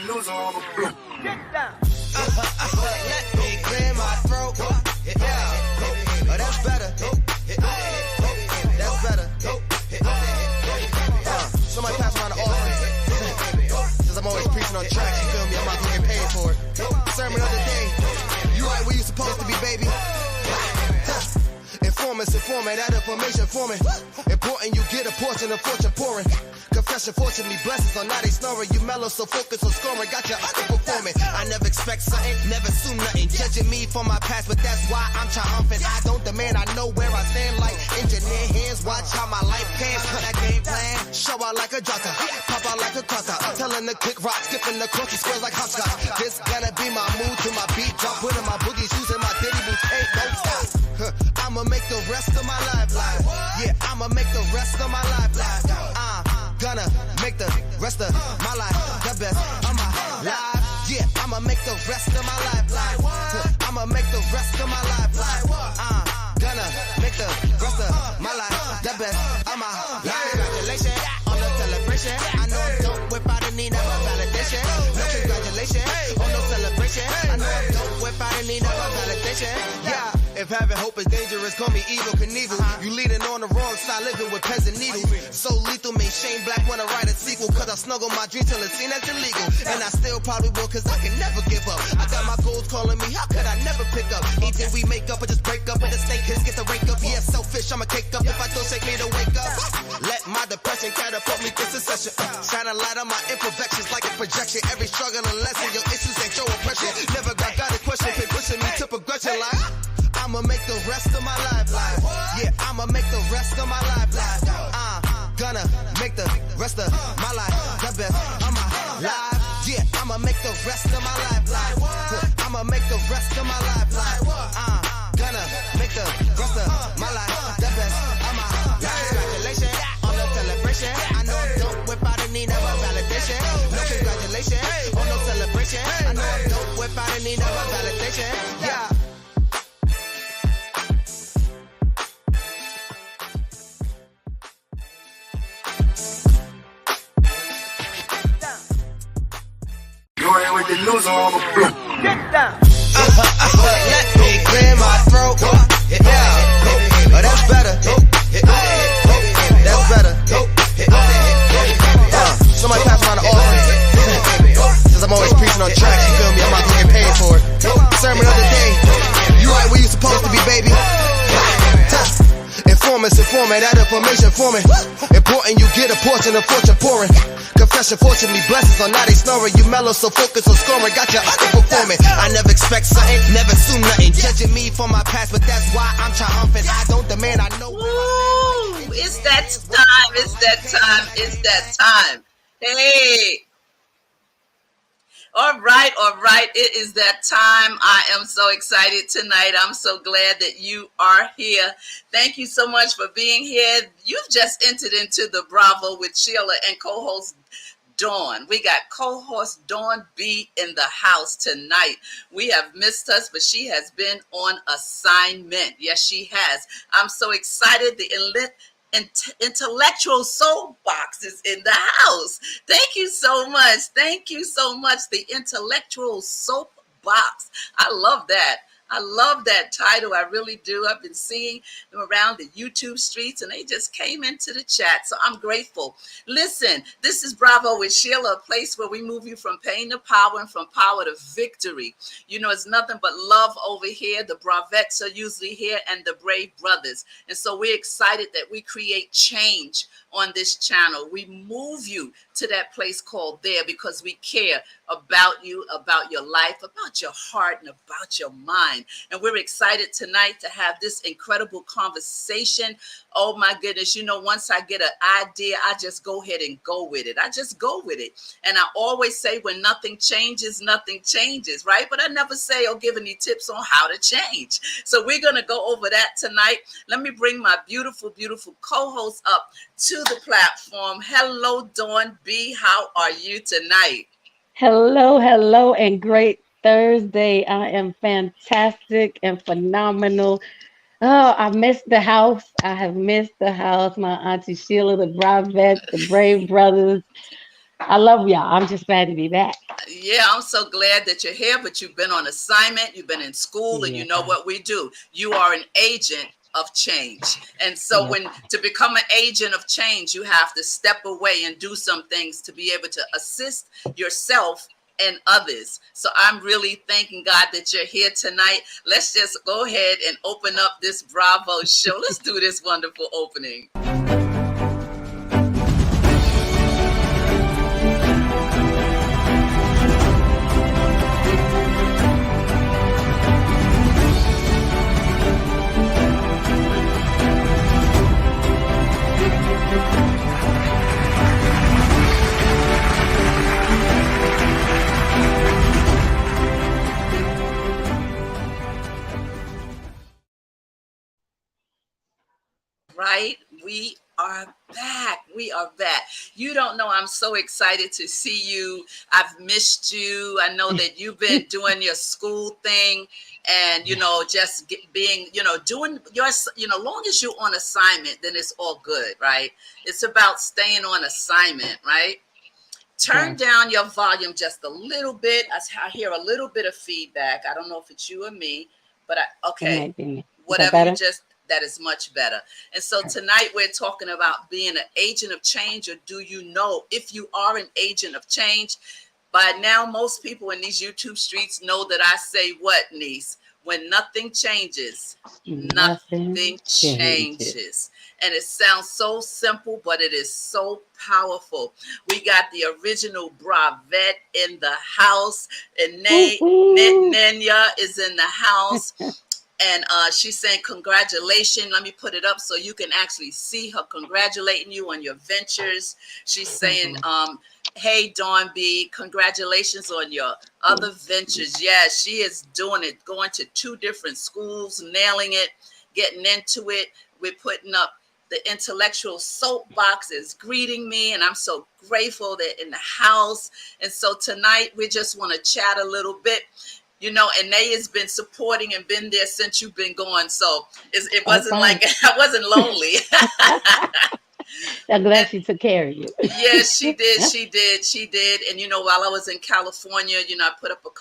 Let me clear my throat. Oh, that's better. That's better. Somebody pass around the offering. Since I'm always preaching on tracks, you feel me? I'm not gonna get paid for it. Sermon of the day. You right where you supposed to be, baby. Informants, informant, that information forming. Important you get a portion of fortune pouring. Confession, fortunately, blessings on now they snoring. You mellow, so focused on scoring. Got you underperforming. I never expect something, never assume nothing. Judging me for my past, but that's why I'm triumphant. I don't demand, I know where I stand like engineer hands. Watch how my life pans. That game plan, show out like a jota, pop out like a cutter. Telling the kick rock, skipping the cross, squares like hopscotch. This gonna be my mood to my beat drop. Putting my boogie shoes in my diddy boots, ain't no stop. I'ma make the rest of my life live. Yeah, I'ma make the rest of my life live. Gonna make the rest of my life the best of my life. Yeah, I'ma make the rest of my life live. I'ma make the rest of my life live. Gonna make the rest of my life the best of my life. Congratulations on the celebration. I know I don't whip out a need of a validation. No congratulations on no celebration. I know I don't whip out a need of a validation. Yeah. If having hope is dangerous, call me evil Knievel. You leading on the wrong side, living with peasant needles. So lethal, made Shane Black wanna write a sequel. Cause I snuggle my dreams till it's seen as illegal. And I still probably will, cause I can never give up. I got my goals calling me, how could I never pick up? Either we make up or just break up. And the snake hits, get the rake up. Yeah, selfish, I'ma cake up. If I don't shake me to wake up. Let my depression catapult me to succession. Shine a light on my imperfections like a projection. Every struggle a lesson, your issues ain't your oppression. Never got a question, keep pushing me to progression like I'ma make the rest of my life live. Yeah, I'ma make the rest of my life live. Gonna make the rest of my life the best of my life. Yeah, I'ma make the rest of my life live. I'ma make the rest of my life live. Gonna make the rest of my life the best of my life. Congratulations on the celebration. I know I don't whip out a need of a validation. No congratulations on no celebration. I know I don't whip out a need of a validation. Yeah. With the news on get down. Let me clear my throat. Oh, that's better. That's better. Somebody pass around the offering. Since I'm always preaching on tracks, you feel me? I'm not gonna get paid for it. Sermon of the day. You right where you supposed to be, baby. Informants, informant, that information forming. Important you get a portion of fortune pouring. Confession, fortunately, blessings on now they snoring. You mellow, so focused on scoring. Got you underperforming. I never expect something, never assume nothing. Judging me for my past, but that's why I'm triumphant. I don't demand, I know. Ooh, it's that time, it's that time, it's that time. Hey. All right. It is that time. I am so excited tonight. I'm so glad that you are here. Thank you so much for being here. You've just entered into the Bravo with Sheila and co-host Dawn. We got co-host Dawn B in the house tonight. We have missed us, but she has been on assignment. Yes, she has. I'm so excited. The intellectual soapbox is in the house. Thank you so much. Thank you so much. The intellectual soapbox. I love that. I love that title. I really do. I've been seeing them around the YouTube streets and they just came into the chat. So I'm grateful. Listen, this is Bravo with Sheila, a place where we move you from pain to power and from power to victory. You know, it's nothing but love over here. The Bravettes are usually here and the Brave Brothers. And so we're excited that we create change on this channel. We move you to that place called there because we care about you, about your life, about your heart, and about your mind. And we're excited tonight to have this incredible conversation. Oh my goodness. You know, once I get an idea, I just go ahead and go with it. I just go with it. And I always say when nothing changes, right? But I never say or give any tips on how to change. So we're going to go over that tonight. Let me bring my beautiful, beautiful co-host up to the platform. Hello, Dawn B. How are you tonight? Hello, and great Thursday. I am fantastic and phenomenal. Oh, I missed the house. I have missed the house. My Auntie Sheila, the Bravettes, the Brave Brothers. I love y'all. I'm just glad to be back. Yeah, I'm so glad that you're here, but you've been on assignment, you've been in school, and you know Yeah. what we do. You are an agent of change. And so Yes. when to become an agent of change, you have to step away and do some things to be able to assist yourself and others. So I'm really thanking God that you're here tonight. Let's just go ahead and open up this Bravo show. Let's do this wonderful opening. Right? We are back. We are back. You don't know, I'm so excited to see you. I've missed you. I know that you've been doing your school thing and, just being, doing your, long as you're on assignment, then it's all good, right? It's about staying on assignment, right? Turn down your volume just a little bit. I hear a little bit of feedback. I don't know if it's you or me, but It okay. might be me. Is that Whatever you better? just, that is much better. And so tonight we're talking about being an agent of change, or do you know if you are an agent of change? By now, most people in these YouTube streets know that I say what, niece? When nothing changes, Nothing nothing changes. changes. And it sounds so simple, but it is so powerful. We got the original Bravette in the house, and Woo-hoo. Nenya is in the house. And she's saying congratulations. Let me put it up so you can actually see her congratulating you on your ventures. She's saying, hey, Dawn B, congratulations on your other ventures. Yeah, she is doing it, going to 2 different schools, nailing it, getting into it. We're putting up the intellectual soapbox is greeting me, and I'm so grateful that in the house. And so tonight we just want to chat a little bit. And Nay has been supporting and been there since you've been going. So it wasn't like I wasn't lonely. I'm glad she took care of you. Yes, she did. She did. She did. And while I was in California, I put up a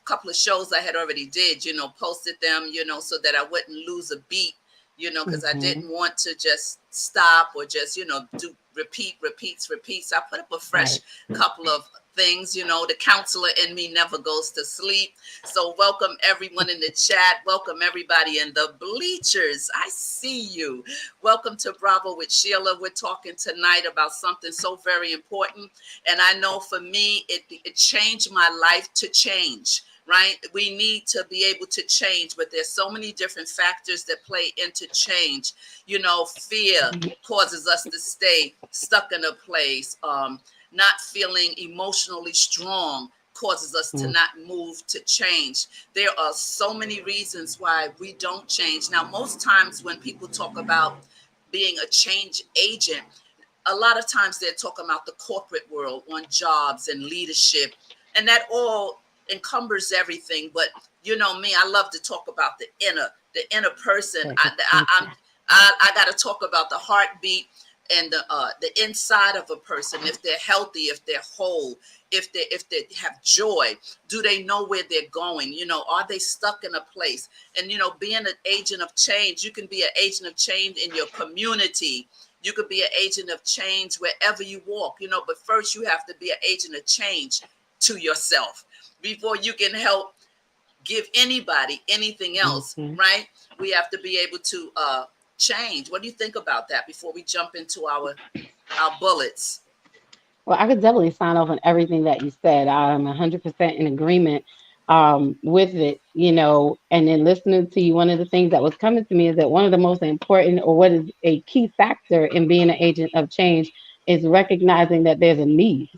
couple of shows I had already did. Posted them. So that I wouldn't lose a beat. Because I didn't want to just stop or just do repeats. I put up a fresh couple of things. The counselor in me never goes to sleep. So welcome everyone in the chat. Welcome everybody in the bleachers. I see you. Welcome to Bravo with Sheila. We're talking tonight about something so very important. And I know for me, it changed my life to change. Right? We need to be able to change, but there's so many different factors that play into change. Fear causes us to stay stuck in a place. Not feeling emotionally strong causes us to not move to change. There are so many reasons why we don't change. Now, most times when people talk about being a change agent, a lot of times they're talking about the corporate world on jobs and leadership, and that all encumbers everything. But me, I love to talk about the inner person. I got to talk about the heartbeat and the inside of a person. If they're healthy, if they're whole, if they have joy, do they know where they're going? Are they stuck in a place? And being an agent of change, you can be an agent of change in your community. You could be an agent of change wherever you walk. But first you have to be an agent of change to yourself before you can help give anybody anything else, right? We have to be able to change. What do you think about that before we jump into our bullets? Well, I could definitely sign off on everything that you said. I'm 100% in agreement with it, and then listening to you, one of the things that was coming to me is that one of the most important, or what is a key factor in being an agent of change, is recognizing that there's a need.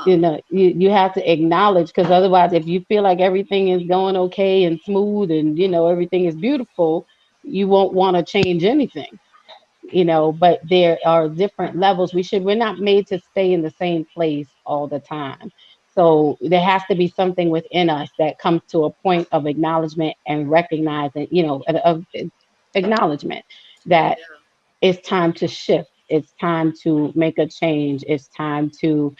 You have to acknowledge, because otherwise, if you feel like everything is going okay and smooth and everything is beautiful, you won't want to change anything. But there are different levels. We're not made to stay in the same place all the time. So there has to be something within us that comes to a point of acknowledgement and recognizing, of acknowledgement that it's time to shift. it's time to make a change. It's time to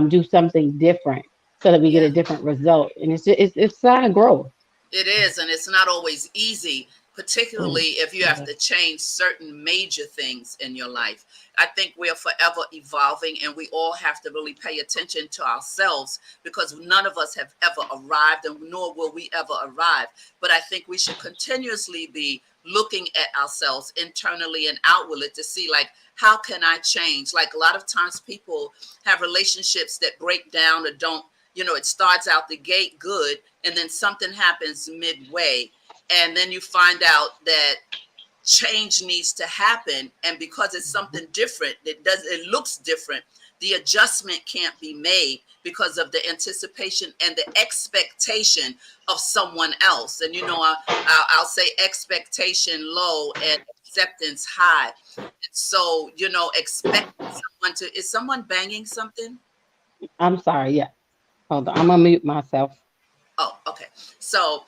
do something different so that we get Yeah. a different result. And it's not a growth. It is, and it's not always easy, Mm. particularly if you have to change certain major things in your life. I think we're forever evolving, and we all have to really pay attention to ourselves because none of us have ever arrived, and nor will we ever arrive. But I think we should continuously be looking at ourselves internally and outwardly to see, like, how can I change? Like, a lot of times people have relationships that break down or don't, it starts out the gate good, and then something happens midway, and then you find out that change needs to happen, and because it's something different, it looks different, the adjustment can't be made because of the anticipation and the expectation of someone else. And I'll say expectation low and acceptance high. So expect someone to, is someone banging something? I'm sorry. Yeah. Hold on. I'm gonna mute myself. Oh, okay. So,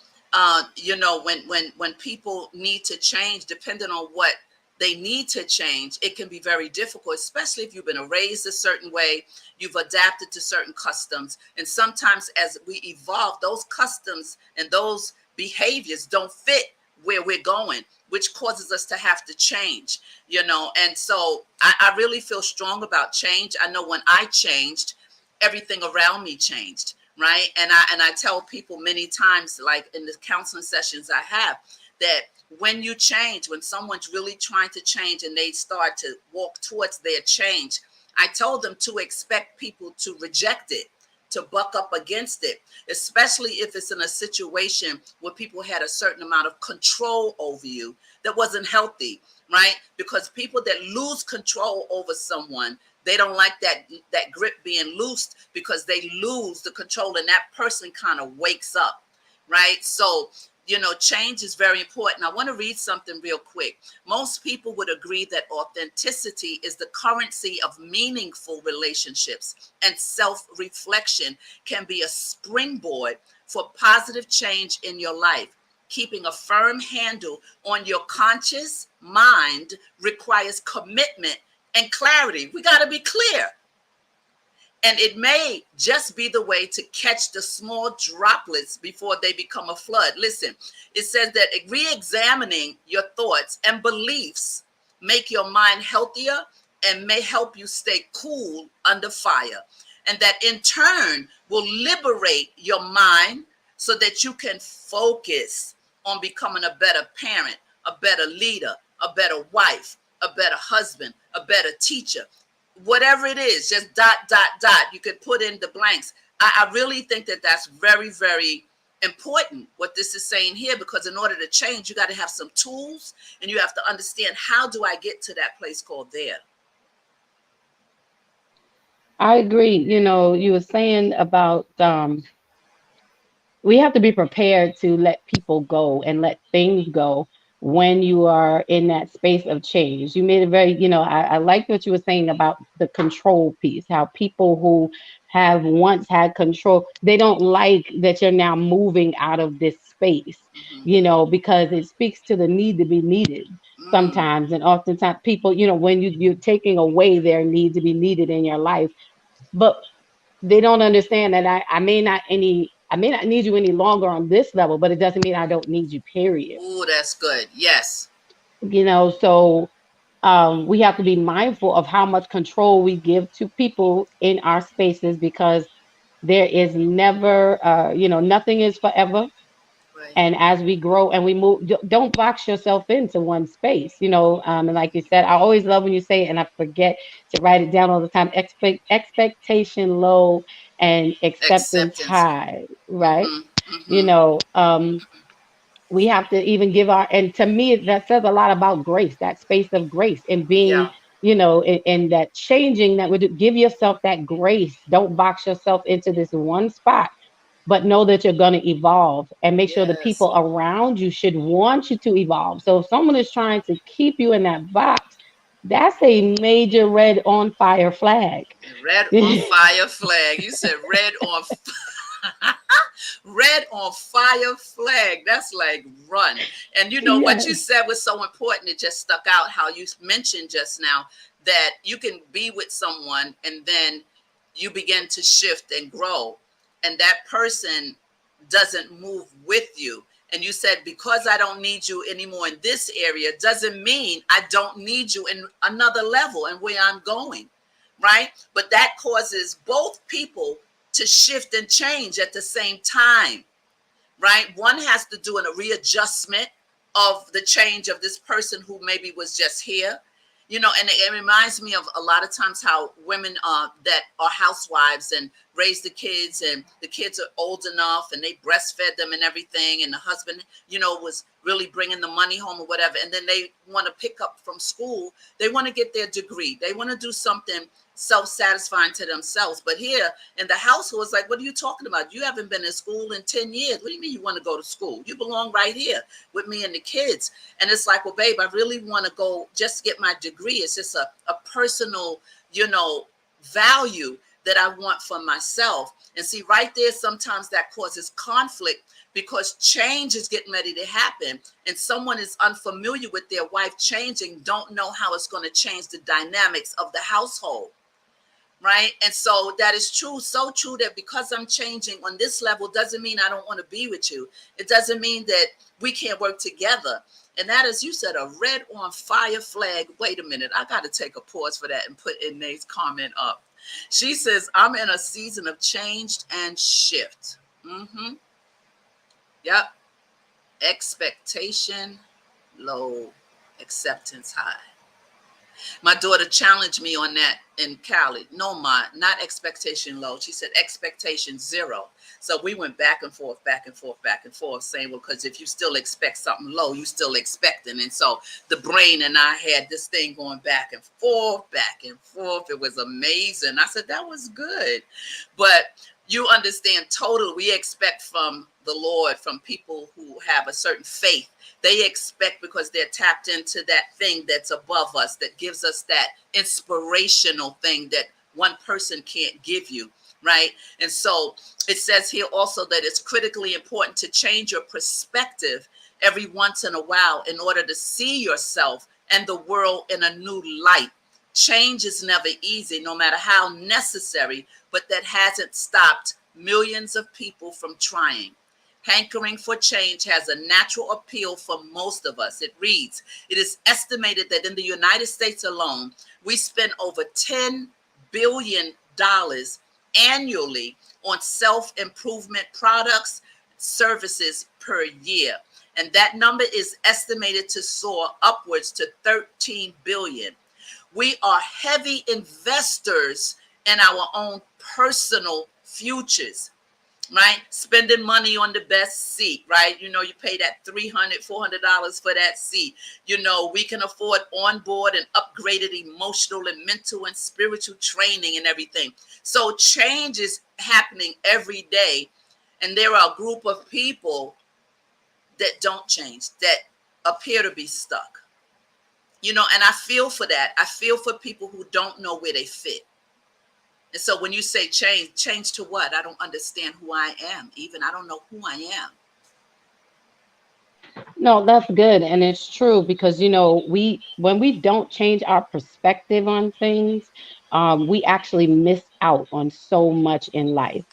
when people need to change, depending on what they need to change, it can be very difficult, especially if you've been raised a certain way, you've adapted to certain customs, and sometimes as we evolve, those customs and those behaviors don't fit where we're going, which causes us to have to change. And so I really feel strong about change. I know when I changed, everything around me changed, right? And I tell people many times, like in the counseling sessions I have, that when you change, when someone's really trying to change and they start to walk towards their change, I told them to expect people to reject it, to buck up against it, especially if it's in a situation where people had a certain amount of control over you that wasn't healthy, right? Because people that lose control over someone, they don't like that grip being loosed because they lose the control, and that person kind of wakes up, right? So, change is very important. I want to read something real quick. Most people would agree that authenticity is the currency of meaningful relationships, and self-reflection can be a springboard for positive change in your life. Keeping a firm handle on your conscious mind requires commitment and clarity. We got to be clear. And it may just be the way to catch the small droplets before they become a flood. Listen, it says that re-examining your thoughts and beliefs make your mind healthier and may help you stay cool under fire. And that in turn will liberate your mind so that you can focus on becoming a better parent, a better leader, a better wife, a better husband, a better teacher. Whatever it is, just dot, dot, dot. You could put in the blanks. I really think that that's very, very important what this is saying here, because in order to change, you got to have some tools, and you have to understand, how do I get to that place called there? I agree. You were saying about we have to be prepared to let people go and let things go when you are in that space of change. You made it very, I liked what you were saying about the control piece, how people who have once had control, they don't like that you're now moving out of this space, Mm-hmm. because it speaks to the need to be needed Mm, sometimes. And oftentimes people, when you're taking away their need to be needed in your life, but they don't understand that I may not need you any longer on this level, but it doesn't mean I don't need you, period. ooh, that's good. Yes. So we have to be mindful of how much control we give to people in our spaces, because there is never nothing is forever. Right. And as we grow and we move, don't box yourself into one space, and like you said, I always love when you say it, and I forget to write it down all the time: expectation low and acceptance Acceptance. high, right? Mm-hmm. you Mm-hmm. know um we have to even give and to me that says a lot about grace, that space of grace, and being, Yeah. in that changing that would give yourself that grace. Don't box yourself into this one spot, but know that you're going to evolve, and make sure the Yes. people around you should want you to evolve. So if someone is trying to keep you in that box, that's a major red on fire flag. Red on fire flag. You said red on red on fire flag. That's like run. And what you Yes. said was so important. It just stuck out how you mentioned just now that you can be with someone and then you begin to shift and grow, and that person doesn't move with you. And you said, because I don't need you anymore in this area, doesn't mean I don't need you in another level and where I'm going, right? But that causes both people to shift and change at the same time, right? One has to do a readjustment of the change of this person who maybe was just here, and it reminds me of a lot of times how women that are housewives and raise the kids, and the kids are old enough and they breastfed them and everything, and the husband, was really bringing the money home or whatever, and then they want to pick up from school, they want to get their degree, they want to do something self-satisfying to themselves. But here in the household, it's like, what are you talking about? You haven't been in school in 10 years. What do you mean you want to go to school? You belong right here with me and the kids. And it's like, well, babe, I really want to go just get my degree. It's just a personal, value that I want for myself. And see, right there, sometimes that causes conflict, because change is getting ready to happen, and someone is unfamiliar with their wife changing, don't know how it's going to change the dynamics of the household. Right. And so that is true. So true that because I'm changing on this level doesn't mean I don't want to be with you. It doesn't mean that we can't work together. And that is, you said, a red on fire flag. Wait a minute. I got to take a pause for that and put Inae's comment up. She says, I'm in a season of change and shift. Mm-hmm. Yep. Expectation low, acceptance high. My daughter challenged me on that in Cali. No, Ma, not expectation low. She said expectation zero. So we went back and forth, saying, well, because if you still expect something low, you still expecting. And so the brain and I had this thing going back and forth. It was amazing. I said, that was good. But you understand totally, we expect from the Lord, from people who have a certain faith. They expect because they're tapped into that thing that's above us, that gives us that inspirational thing that one person can't give you, right? And so it says here also that it's critically important to change your perspective every once in a while in order to see yourself and the world in a new light. Change is never easy, no matter how necessary, but that hasn't stopped millions of people from trying. Hankering for change has a natural appeal for most of us. It reads, it is estimated that in the United States alone, we spend over $10 billion annually on self-improvement products, services per year. And that number is estimated to soar upwards to 13 billion. We are heavy investors in our own personal futures. Right? Spending money on the best seat, right? You pay that $300, $400 for that seat. We can afford onboard and upgraded emotional and mental and spiritual training and everything. So change is happening every day. And there are a group of people that don't change, that appear to be stuck. And I feel for that. I feel for people who don't know where they fit. And so when you say change to what? I don't understand who I am. Even I don't know who I am. No, that's good. And it's true because, when we don't change our perspective on things, we actually miss out on so much in life.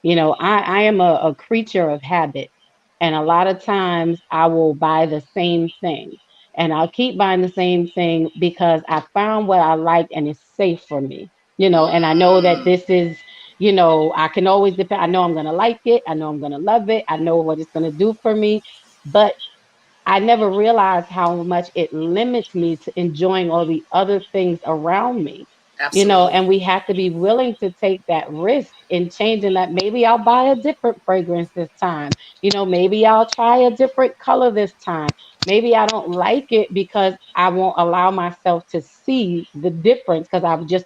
I am a creature of habit. And a lot of times I will buy the same thing. And I'll keep buying the same thing because I found what I like and it's safe for me. And I know that this is, I can always depend. I know I'm going to like it. I know I'm going to love it. I know what it's going to do for me. But I never realized how much it limits me to enjoying all the other things around me. Absolutely. And we have to be willing to take that risk in changing that. Maybe I'll buy a different fragrance this time. Maybe I'll try a different color this time. Maybe I don't like it because I won't allow myself to see the difference because I've just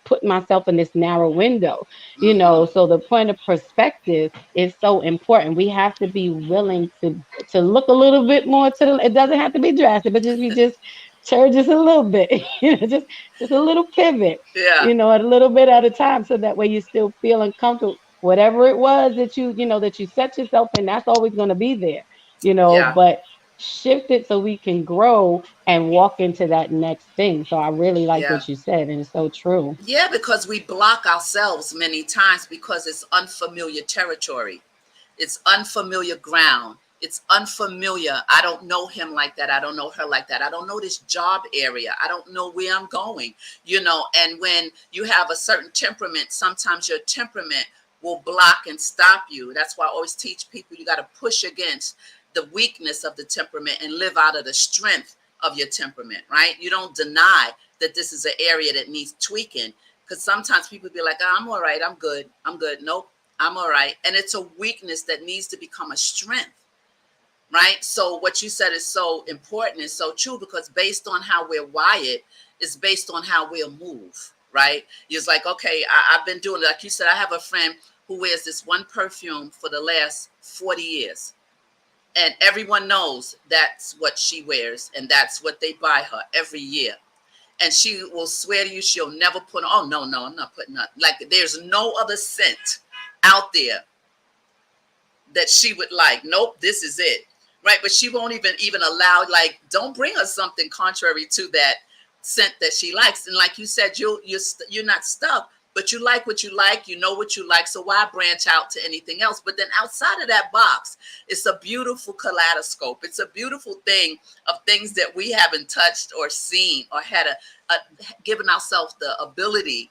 put myself in this narrow window, so the point of perspective is so important. We have to be willing to look a little bit more it doesn't have to be drastic, but just change just a little bit, just a little pivot, yeah. A little bit at a time. So that way you still feel uncomfortable. Whatever it was that you set yourself in, that's always going to be there, Yeah. but shift it so we can grow and walk into that next thing. So I really like Yeah. what you said, and it's so true. Yeah, because we block ourselves many times because it's unfamiliar territory. It's unfamiliar ground. It's unfamiliar. I don't know him like that. I don't know her like that. I don't know this job area. I don't know where I'm going, And when you have a certain temperament, sometimes your temperament will block and stop you. That's why I always teach people you got to push against the weakness of the temperament and live out of the strength of your temperament, right? You don't deny that this is an area that needs tweaking, because sometimes people be like, oh, I'm all right. I'm good. I'm good. Nope. I'm all right. And it's a weakness that needs to become a strength, right? So what you said is so important and so true, because based on how we're wired, it's based on how we'll move, right? It's like, okay, I've been doing it. Like you said, I have a friend who wears this one perfume for the last 40 years. And everyone knows that's what she wears. And that's what they buy her every year. And she will swear to you she'll never put on, oh, no, I'm not putting nothing. Like there's no other scent out there that she would like. Nope, this is it, right? But she won't even allow, like, don't bring her something contrary to that scent that she likes. And like you said, you're not stuck, but you like what you like, you know what you like, so why branch out to anything else? But then outside of that box, it's a beautiful kaleidoscope. It's a beautiful thing of things that we haven't touched or seen or had given ourselves the ability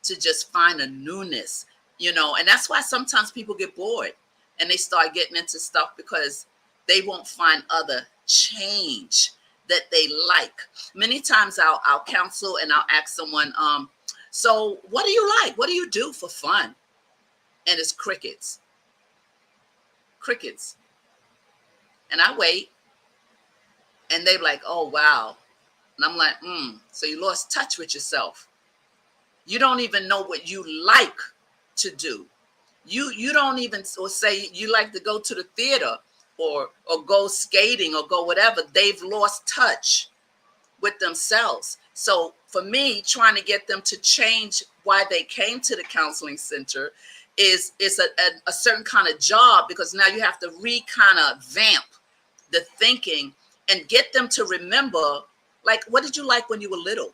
to just find a newness, and that's why sometimes people get bored and they start getting into stuff, because they won't find other change that they like. Many times I'll counsel and I'll ask someone, so what do you like? What do you do for fun? And it's crickets. Crickets. And I wait, and they're like, oh, wow. And I'm like, so you lost touch with yourself. You don't even know what you like to do. You don't even, or say you like to go to the theater or go skating or go whatever. They've lost touch with themselves. So for me, trying to get them to change why they came to the counseling center is a certain kind of job, because now you have to kind of vamp the thinking and get them to remember, like, what did you like when you were little?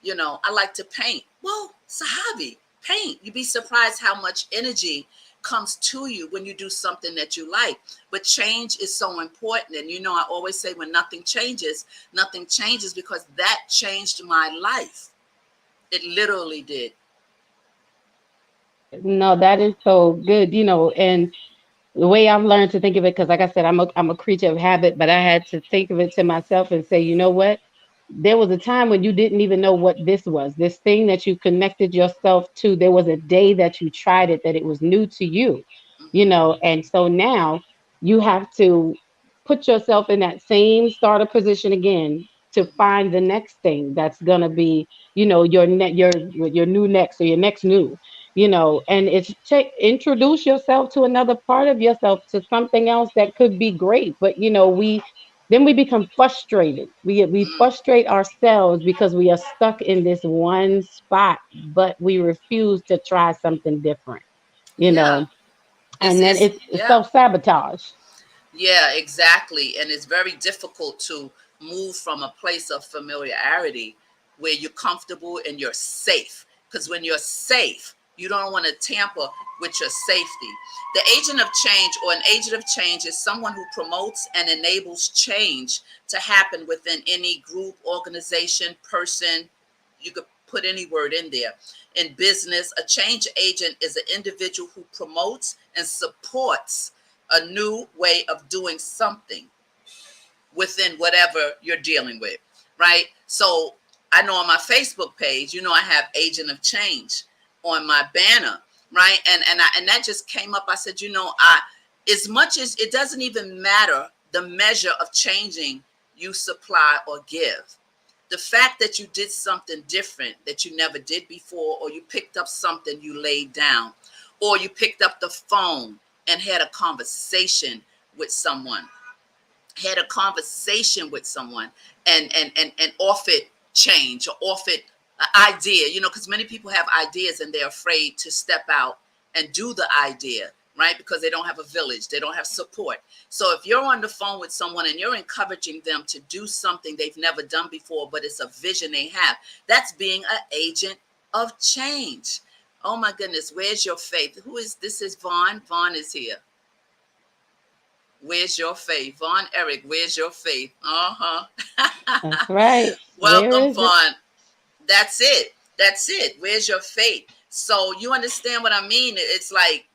I like to paint. Well, it's a hobby. Paint. You'd be surprised how much energy comes to you when you do something that you like. But change is so important. And I always say, when nothing changes, because that changed my life. It literally did. No, that is so good, and the way I've learned to think of it, because like I said, I'm a creature of habit, but I had to think of it to myself and say, you know what? There was a time when you didn't even know what this was, this thing that you connected yourself to. There was a day that you tried it, that it was new to you, and so now you have to put yourself in that same starter position again to find the next thing that's gonna be, your new next, or your next new, and it's introduce yourself to another part of yourself, to something else that could be great. But we become frustrated. We frustrate ourselves because we are stuck in this one spot, but we refuse to try something different, Yeah. and then it's Yeah. self-sabotage. Yeah, exactly. And it's very difficult to move from a place of familiarity where you're comfortable and you're safe. Because when you're safe, you don't want to tamper with your safety. The agent of change, or an agent of change, is someone who promotes and enables change to happen within any group, organization, person. You could put any word in there. In business, a change agent is an individual who promotes and supports a new way of doing something within whatever you're dealing with, right? So I know on my Facebook page, I have Agent of Change on my banner, right? And that just came up. I said, as much as it doesn't even matter the measure of changing you supply or give, the fact that you did something different that you never did before, or you picked up something you laid down, or you picked up the phone and had a conversation with someone, and offered change, or offered an idea, because many people have ideas and they're afraid to step out and do the idea right? Because they don't have a village, they don't have support. So if you're on the phone with someone and you're encouraging them to do something they've never done before, but it's a vision they have, that's being an agent of change. Oh my goodness, where's your faith? Who is this? Is Vaughn? Vaughn is here. Where's your faith? Vaughn Eric, where's your faith? That's right. Welcome, Vaughn. That's it. That's it. Where's your faith? So you understand what I mean? It's like,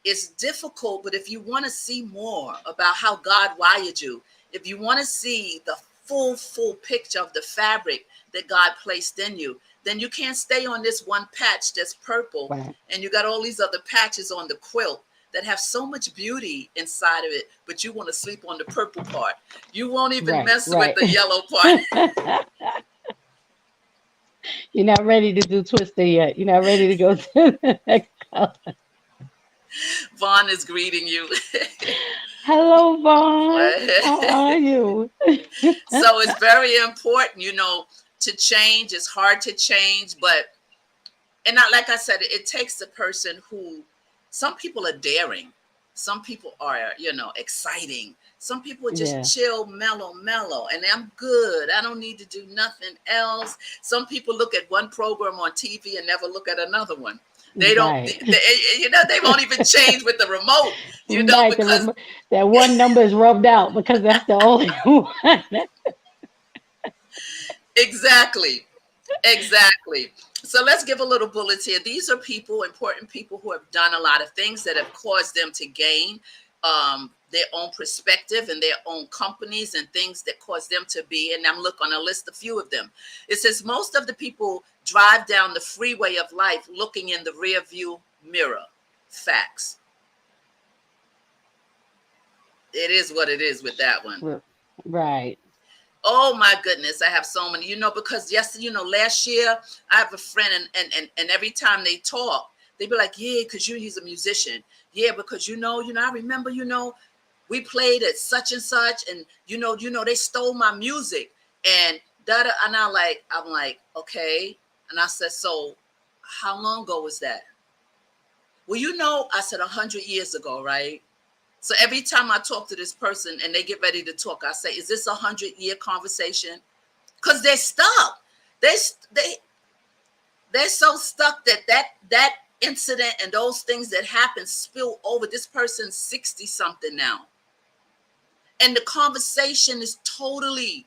it's difficult, but if you want to see more about how God wired you, if you want to see the full picture of the fabric that God placed in you, then you can't stay on this one patch that's purple, right, and you got all these other patches on the quilt that have so much beauty inside of it, but you want to sleep on the purple part. You won't even mess with the yellow part. You're not ready to do Twister yet. You're not ready to go to the next color. Vaughn is greeting you. Hello, Vaughn. How are you? So it's very important, to change. It's hard to change, and not, like I said, it takes a person who, some people are daring. Some people are, exciting. Some people just chill, mellow, and I'm good. I don't need to do nothing else. Some people look at one program on TV and never look at another one. They don't, they won't even change with the remote, because that one number is rubbed out because that's the only one. Exactly. So let's give a little bullets here. These are important people who have done a lot of things that have caused them to gain their own perspective and their own companies and things that caused them to be. And I'm looking on a list, a few of them. It says most of the people drive down the freeway of life looking in the rear view mirror. Facts. It is what it is with that one. Right. Oh my goodness, I have so many, because last year I have a friend and every time they talk, they be like, yeah, because he's a musician. Yeah, because I remember, we played at such and such, and they stole my music and and I'm like, okay. And I said, so how long ago was that? Well, I said 100 years ago, right? So every time I talk to this person and they get ready to talk, I say, is this 100-year conversation? Because they're stuck. They're so stuck that incident and those things that happen spill over. This person's 60 something now. And the conversation is totally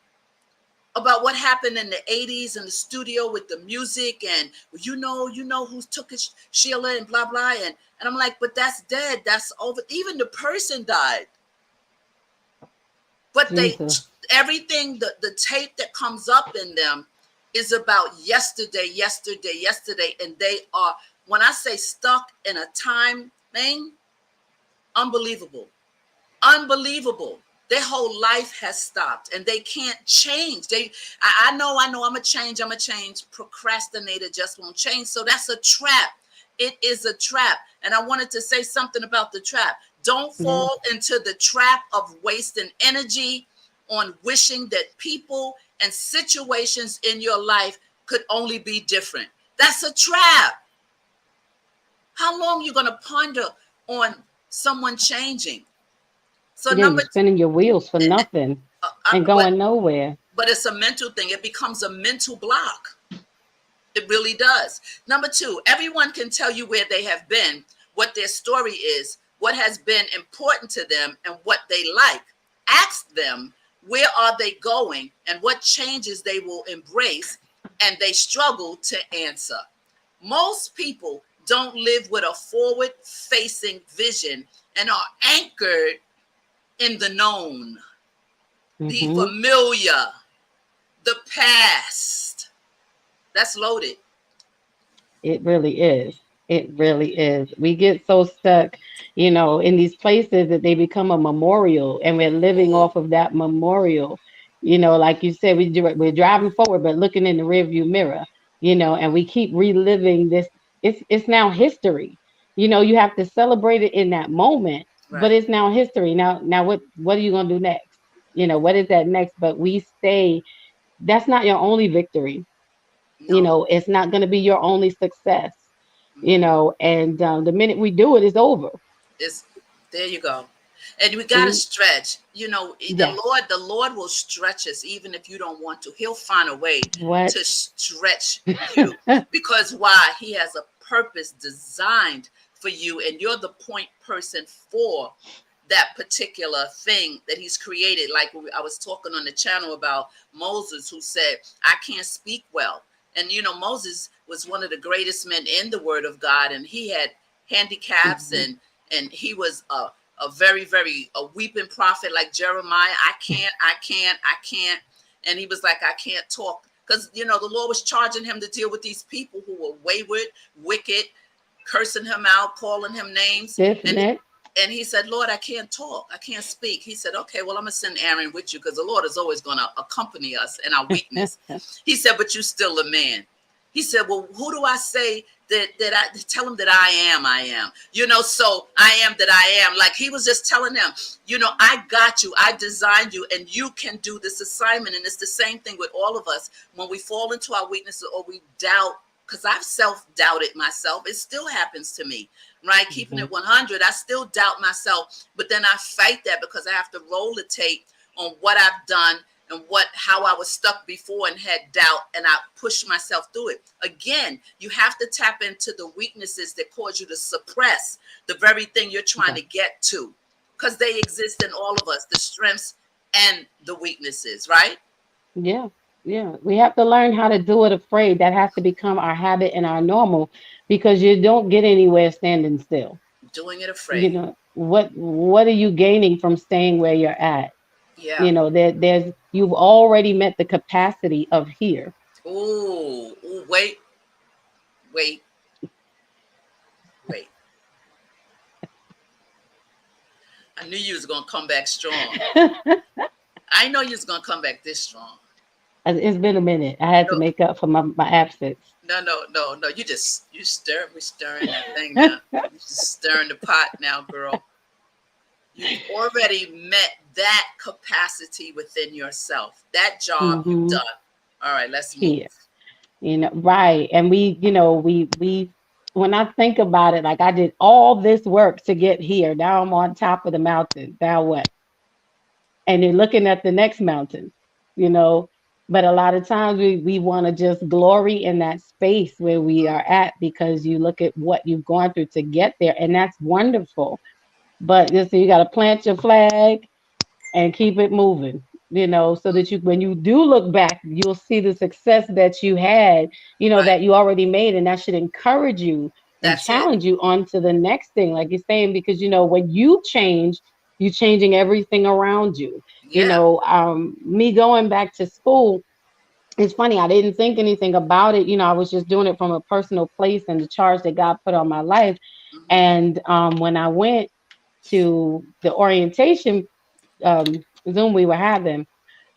about what happened in the 80s in the studio with the music and you know who took it, Sheila and blah blah, and I'm like, but that's dead, that's over. Even the person died, but everything, the tape that comes up in them is about yesterday, and they are, when I say stuck in a time thing, unbelievable. Their whole life has stopped and they can't change. I know I'm a change. Procrastinator just won't change. So that's a trap. It is a trap. And I wanted to say something about the trap. Don't fall into the trap of wasting energy on wishing that people and situations in your life could only be different. That's a trap. How long are you going to ponder on someone changing? So you're spinning your wheels for nothing and going nowhere. But it's a mental thing. It becomes a mental block. It really does. Number two, everyone can tell you where they have been, what their story is, what has been important to them, and what they like. Ask them, where are they going and what changes they will embrace, and they struggle to answer. Most people don't live with a forward-facing vision and are anchored in the known, the familiar, the past. That's loaded. It really is. It really is. We get so stuck, in these places that they become a memorial, and we're living off of that memorial. Like you said, we're driving forward, but looking in the rearview mirror, and we keep reliving this. It's now history. You have to celebrate it in that moment. Right. But it's now history. Now what are you going to do next? What is that next? But we stay, that's not your only victory. No. It's not going to be your only success, and the minute we do it, it's over. It's there you go. And we got to stretch. You know, Yes. The Lord will stretch us even if you don't want to. He'll find a way What? to stretch you because why? He has a purpose designed for you, and you're the point person for that particular thing that he's created. Like I was talking on the channel about Moses, who said, I can't speak well. And, you know, Moses was one of the greatest men in the word of God, and he had handicaps, and he was a very, very a weeping prophet like Jeremiah. I can't. And he was like, I can't talk. Because, you know, the Lord was charging him to deal with these people who were wayward, wicked, cursing him out, calling him names. And he said, Lord, I can't talk. I can't speak. He said, okay, well, I'm going to send Aaron with you because the Lord is always going to accompany us in our weakness. He said, but you're still a man. He said, well, who do I say that I tell him that I am? You know, so I am that I am. Like he was just telling them, you know, I got you. I designed you and you can do this assignment. And it's the same thing with all of us. When we fall into our weaknesses or we doubt, because I've self-doubted myself. It still happens to me, right? Keeping it 100, I still doubt myself, but then I fight that because I have to roll the tape on what I've done and how I was stuck before and had doubt, and I push myself through it. Again, you have to tap into the weaknesses that cause you to suppress the very thing you're trying to get to, because they exist in all of us, the strengths and the weaknesses, right? Yeah. Yeah. We have to learn how to do it afraid. That has to become our habit and our normal because you don't get anywhere standing still. Doing it You afraid. know, what are you gaining from staying where you're at? Yeah. You know, there's you've already met the capacity of here. Ooh, wait. I knew you was gonna come back strong. I know you was gonna come back this strong. It's been a minute. I had to No, make up for my absence. no. You stirring that thing now. You just stirring the pot now, girl. You've already met that capacity within yourself. That job you've Hmm. done. All right, let's move. Here. You know, right. And we when I think about it, like I did all this work to get here. Now I'm on top of the mountain. Now what? And you're looking at the next mountain, you know. But a lot of times we want to just glory in that space where we are at because you look at what you've gone through to get there, and that's wonderful. But just you got to plant your flag and keep it moving, you know, so that you, when you do look back, you'll see the success that you had, you know, Right. that you already made. And that should encourage you and That's it. challenge you on to the next thing, like you're saying, because, you know, when you change, you're changing everything around you. You Yeah. know, me going back to school, it's funny, I didn't think anything about it. You know, I was just doing it from a personal place and the charge that God put on my life. Hmm. And when I went to the orientation Zoom we were having.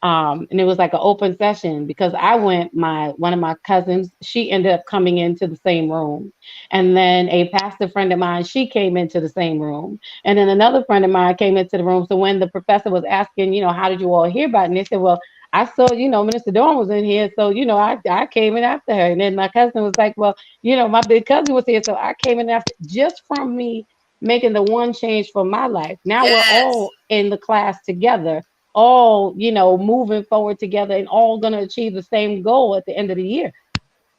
And it was like an open session because I went, my one of my cousins, she ended up coming into the same room. And then a pastor friend of mine, she came into the same room. And then another friend of mine came into the room. So when the professor was asking, you know, how did you all hear about it? And they said, well, I saw, you know, Minister Dawn was in here. So, you know, I came in after her. And then my cousin was like, well, you know, my big cousin was here. So I came in after just from me making the one change for my life. Now we're Yes. all in the class together, all, you know, moving forward together and all going to achieve the same goal at the end of the year.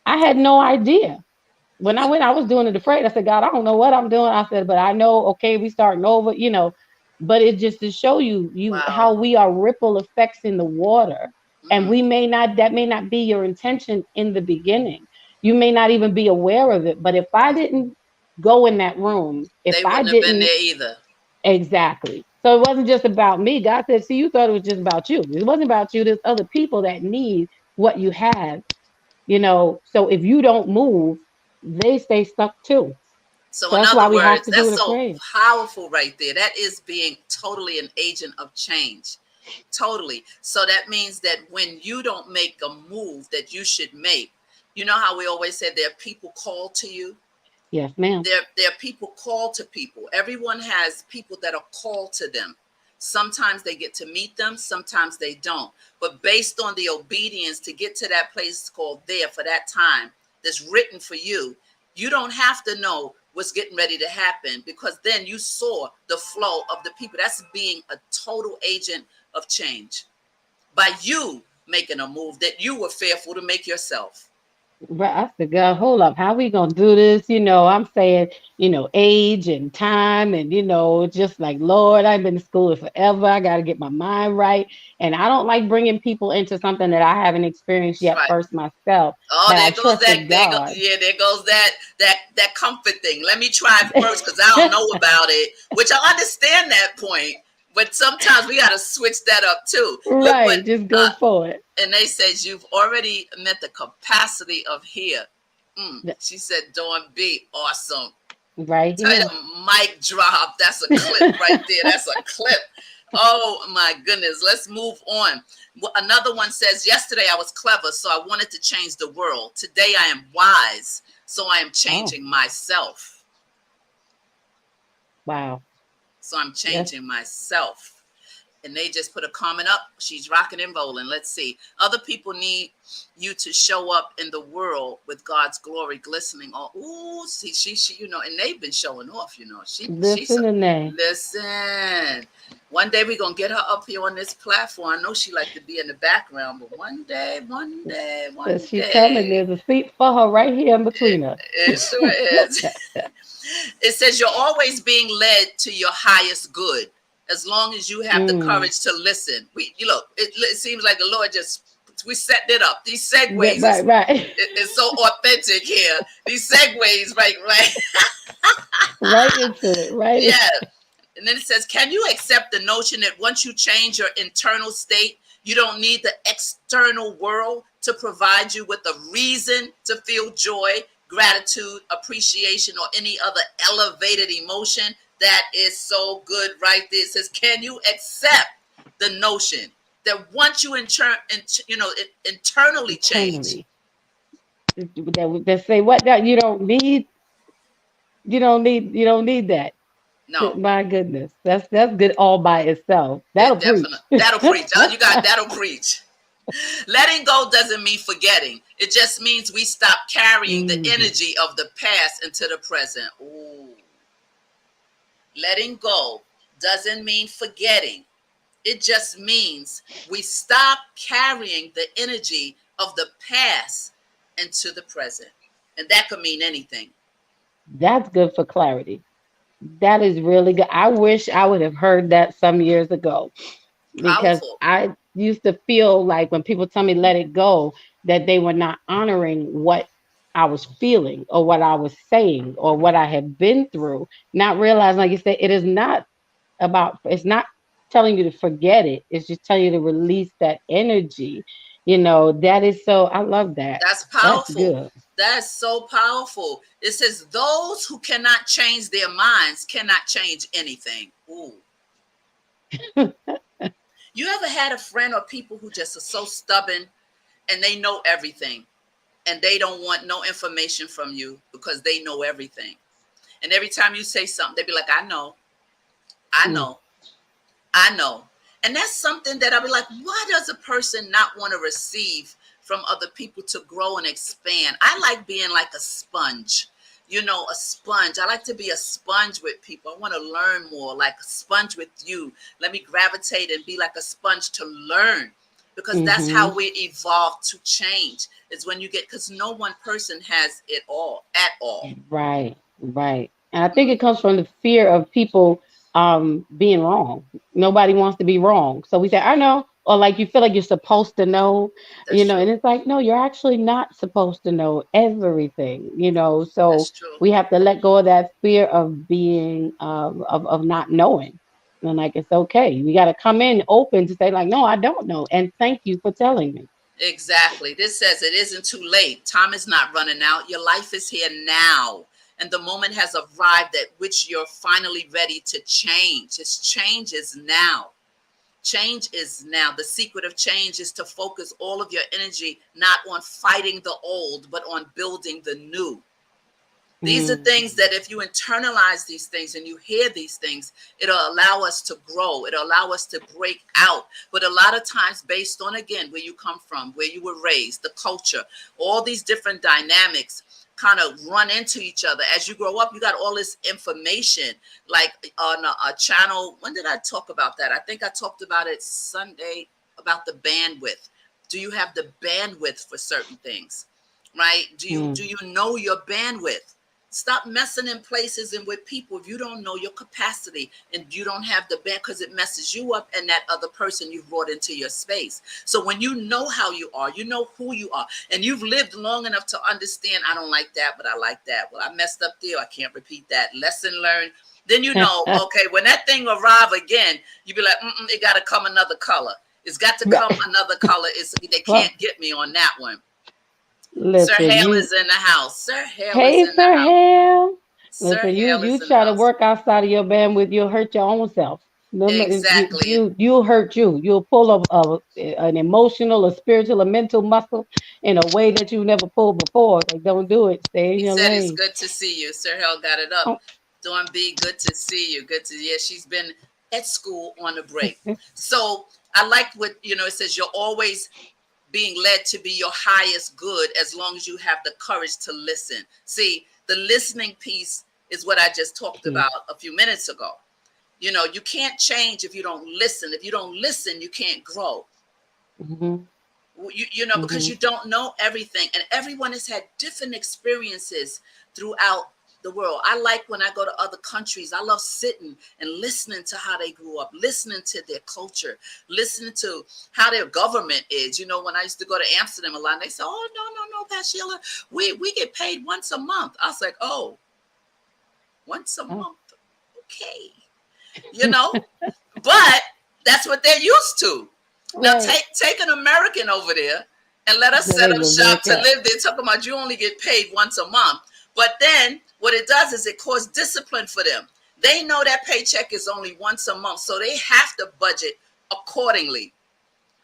I had no idea. When I went, I was doing it afraid. I said, God, I don't know what I'm doing. I said, but I know, okay, we starting over, you know, but it just to show you how Wow. we are ripple effects in the water. And Mm, we may not, that may not be your intention in the beginning. You may not even be aware of it. But if I didn't go in that room, if they I wouldn't have been didn't. there either. Exactly. So it wasn't just about me. God said, see, you thought it was just about you. It wasn't about you. There's other people that need what you have, you know. So if you don't move, they stay stuck too. So, So in that's why other we have words, to do that's it so afraid. powerful right there. That is being totally an agent of change. Totally. So that means that when you don't make a move that you should make, you know how we always said there are people called to you? Yes, ma'am. There are people called to people. Everyone has people that are called to them. Sometimes they get to meet them, sometimes they don't. But based on the obedience to get to that place called there for that time that's written for you, you don't have to know was getting ready to happen, because then you saw the flow of the people. That's being a total agent of change by you making a move that you were fearful to make yourself. Right, I said, God, hold up. How we gonna do this? I'm saying, age and time, and just like Lord, I've been in school forever. I got to get my mind right, and I don't like bringing people into something that I haven't experienced yet Right. first myself. Oh, But I there goes trusted God. there goes that comfort thing. Let me try first because I don't know about it, which I understand that point. But sometimes we got to switch that up too. Look what, Right, just go for it. and they said you've already met the capacity of here. Th- She said, Dawn B, awesome. Right Tell here. them mic drop. That's a clip right there. That's a clip. Oh my goodness. Let's move on. Another one says, yesterday I was clever, so I wanted to change the world. Today I am wise, so I am Oh, changing myself. wow. So I'm Yes. changing myself. And they just put a comment up. She's rocking and rolling. Let's see. Other people need you to show up in the world with God's glory glistening. Oh, ooh, see, she, and they've been showing off. She's Listen to that. listen. One day we're gonna get her up here on this platform. I know she like to be in the background, but one day, But one she tell me day, there's a seat for her right here in it, between us. it sure is. It says you're always being led to your highest good as long as you have the Mm. courage to listen. You look, it seems like the Lord just we set it up. These Right, segues right, right. is so authentic here. These segues, right. Right into it. Right. Yeah. And then it says, can you accept the notion that once you change your internal state, you don't need the external world to provide you with a reason to feel joy, gratitude, appreciation, or any other elevated emotion? That is so good right there. It says, can you accept the notion that once you internally change, Internally. They say what that you don't need that. no, My goodness. That's good all by itself. That'll it definitely, preach. that'll preach. Oh, you got that'll preach. Letting go doesn't mean forgetting. It just means we stop carrying the Mhm. energy of the past into the present. Ooh. Letting go doesn't mean forgetting. It just means we stop carrying the energy of the past into the present. And that could mean anything. That's good for clarity. That is really good. I wish I would have heard that some years ago, because Powerful. I used to feel like when people tell me let it go, that they were not honoring what I was feeling or what I was saying or what I had been through, not realizing, like you said, it's not telling you to forget it. It's just telling you to release that energy. That is so, I love that. That's That's powerful. good. That's so powerful. It says those who cannot change their minds cannot change anything. Ooh. You ever had a friend or people who just are so stubborn and they know everything and they don't want no information from you because they know everything? And every time you say something, they be like, I know, I Mm. know, I know. And that's something that I'll be like, why does a person not want to receive from other people to grow and expand? I like being like a sponge, a sponge. I like to be a sponge with people. I want to learn more, like a sponge with you. Let me gravitate and be like a sponge to learn, because that's Hmm. how we evolve to change. Is when you get, because no one person has it all at all. Right, right. And I think it comes from the fear of people being wrong. Nobody wants to be wrong. So we say, I know, or like you feel like you're supposed to know, That's true. and it's like, no, you're actually not supposed to know everything. So That's true. we have to let go of that fear of being of not knowing. And like it's okay. We gotta come in open to say, like, no, I don't know. And thank you for telling me. Exactly. This says it isn't too late. Time is not running out. Your life is here now. And the moment has arrived at which you're finally ready to change. This change is now. Change is now. The secret of change is to focus all of your energy not on fighting the old, but on building the new. These are Mm. things that if you internalize these things and you hear these things, it'll allow us to grow. It'll allow us to break out. But a lot of times, based on, again, where you come from, where you were raised, the culture, all these different dynamics, kind of run into each other. As you grow up, you got all this information, like on a channel. When did I talk about that? I think I talked about it Sunday, about the bandwidth. Do you have the bandwidth for certain things, right? Do you know your bandwidth? Stop messing in places and with people if you don't know your capacity and you don't have the band, because it messes you up and that other person you've brought into your space. So when you know how you are, you know who you are, and you've lived long enough to understand, I don't like that, but I like that. Well, I messed up there. I can't repeat that. Lesson learned. Then you know, okay, when that thing arrive again, you be like, it got to come another color. It's got to come another color. They can't get me on that one. Listen, Sir Hale is in the house. Sir Hale hey, is in Sir the house. Hale. Sir Listen, Hale you is in try the to house. work outside of your bandwidth, you'll hurt your own self. Exactly. You'll hurt you. You'll pull an emotional, a spiritual, a mental muscle in a way that you never pulled before. Like, don't do it. Stay in He your said it's lane. good to see you. Sir Hale got it up. Oh. Dawn B, good to see you. Good to, yeah, she's been at school on a break. So I like what, it says you're always being led to be your highest good as long as you have the courage to listen. See, the listening piece is what I just talked about a few minutes ago. You can't change if you don't listen. If you don't listen, you can't grow. Because you don't know everything, and everyone has had different experiences throughout the world. I like when I go to other countries, I love sitting and listening to how they grew up, listening to their culture, listening to how their government is. When I used to go to Amsterdam a lot, and they say, oh, no, Pastor Sheila, we get paid once a month. I was like, oh, once a month. Okay. But that's what they're used to. Now take an American over there and let us set up shop to live there. Talking about you only get paid once a month. But then what it does is it causes discipline for them. They know that paycheck is only once a month, so they have to budget accordingly.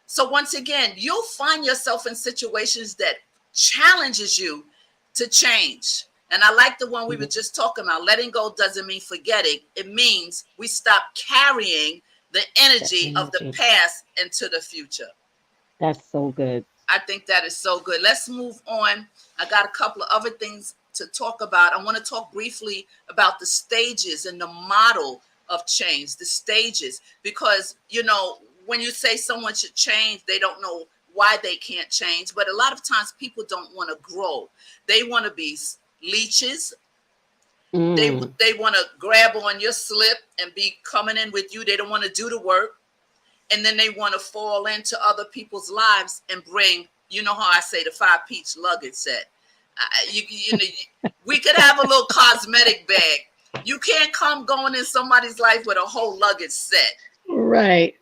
So once again, you'll find yourself in situations that challenges you to change. And I like the one we were just talking about. Letting go doesn't mean forgetting. It means we stop carrying the energy of the past into the future. That's so good. I think that is so good. Let's move on. I got a couple of other things to talk about. I want to talk briefly about the stages and the model of change, the stages, because, when you say someone should change, they don't know why they can't change. But a lot of times people don't want to grow. They want to be leeches. They want to grab on your slip and be coming in with you. They don't want to do the work. And then they want to fall into other people's lives and bring, how I say, the 5-piece luggage set. We could have a little cosmetic bag. You can't come going in somebody's life with a whole luggage set. Right.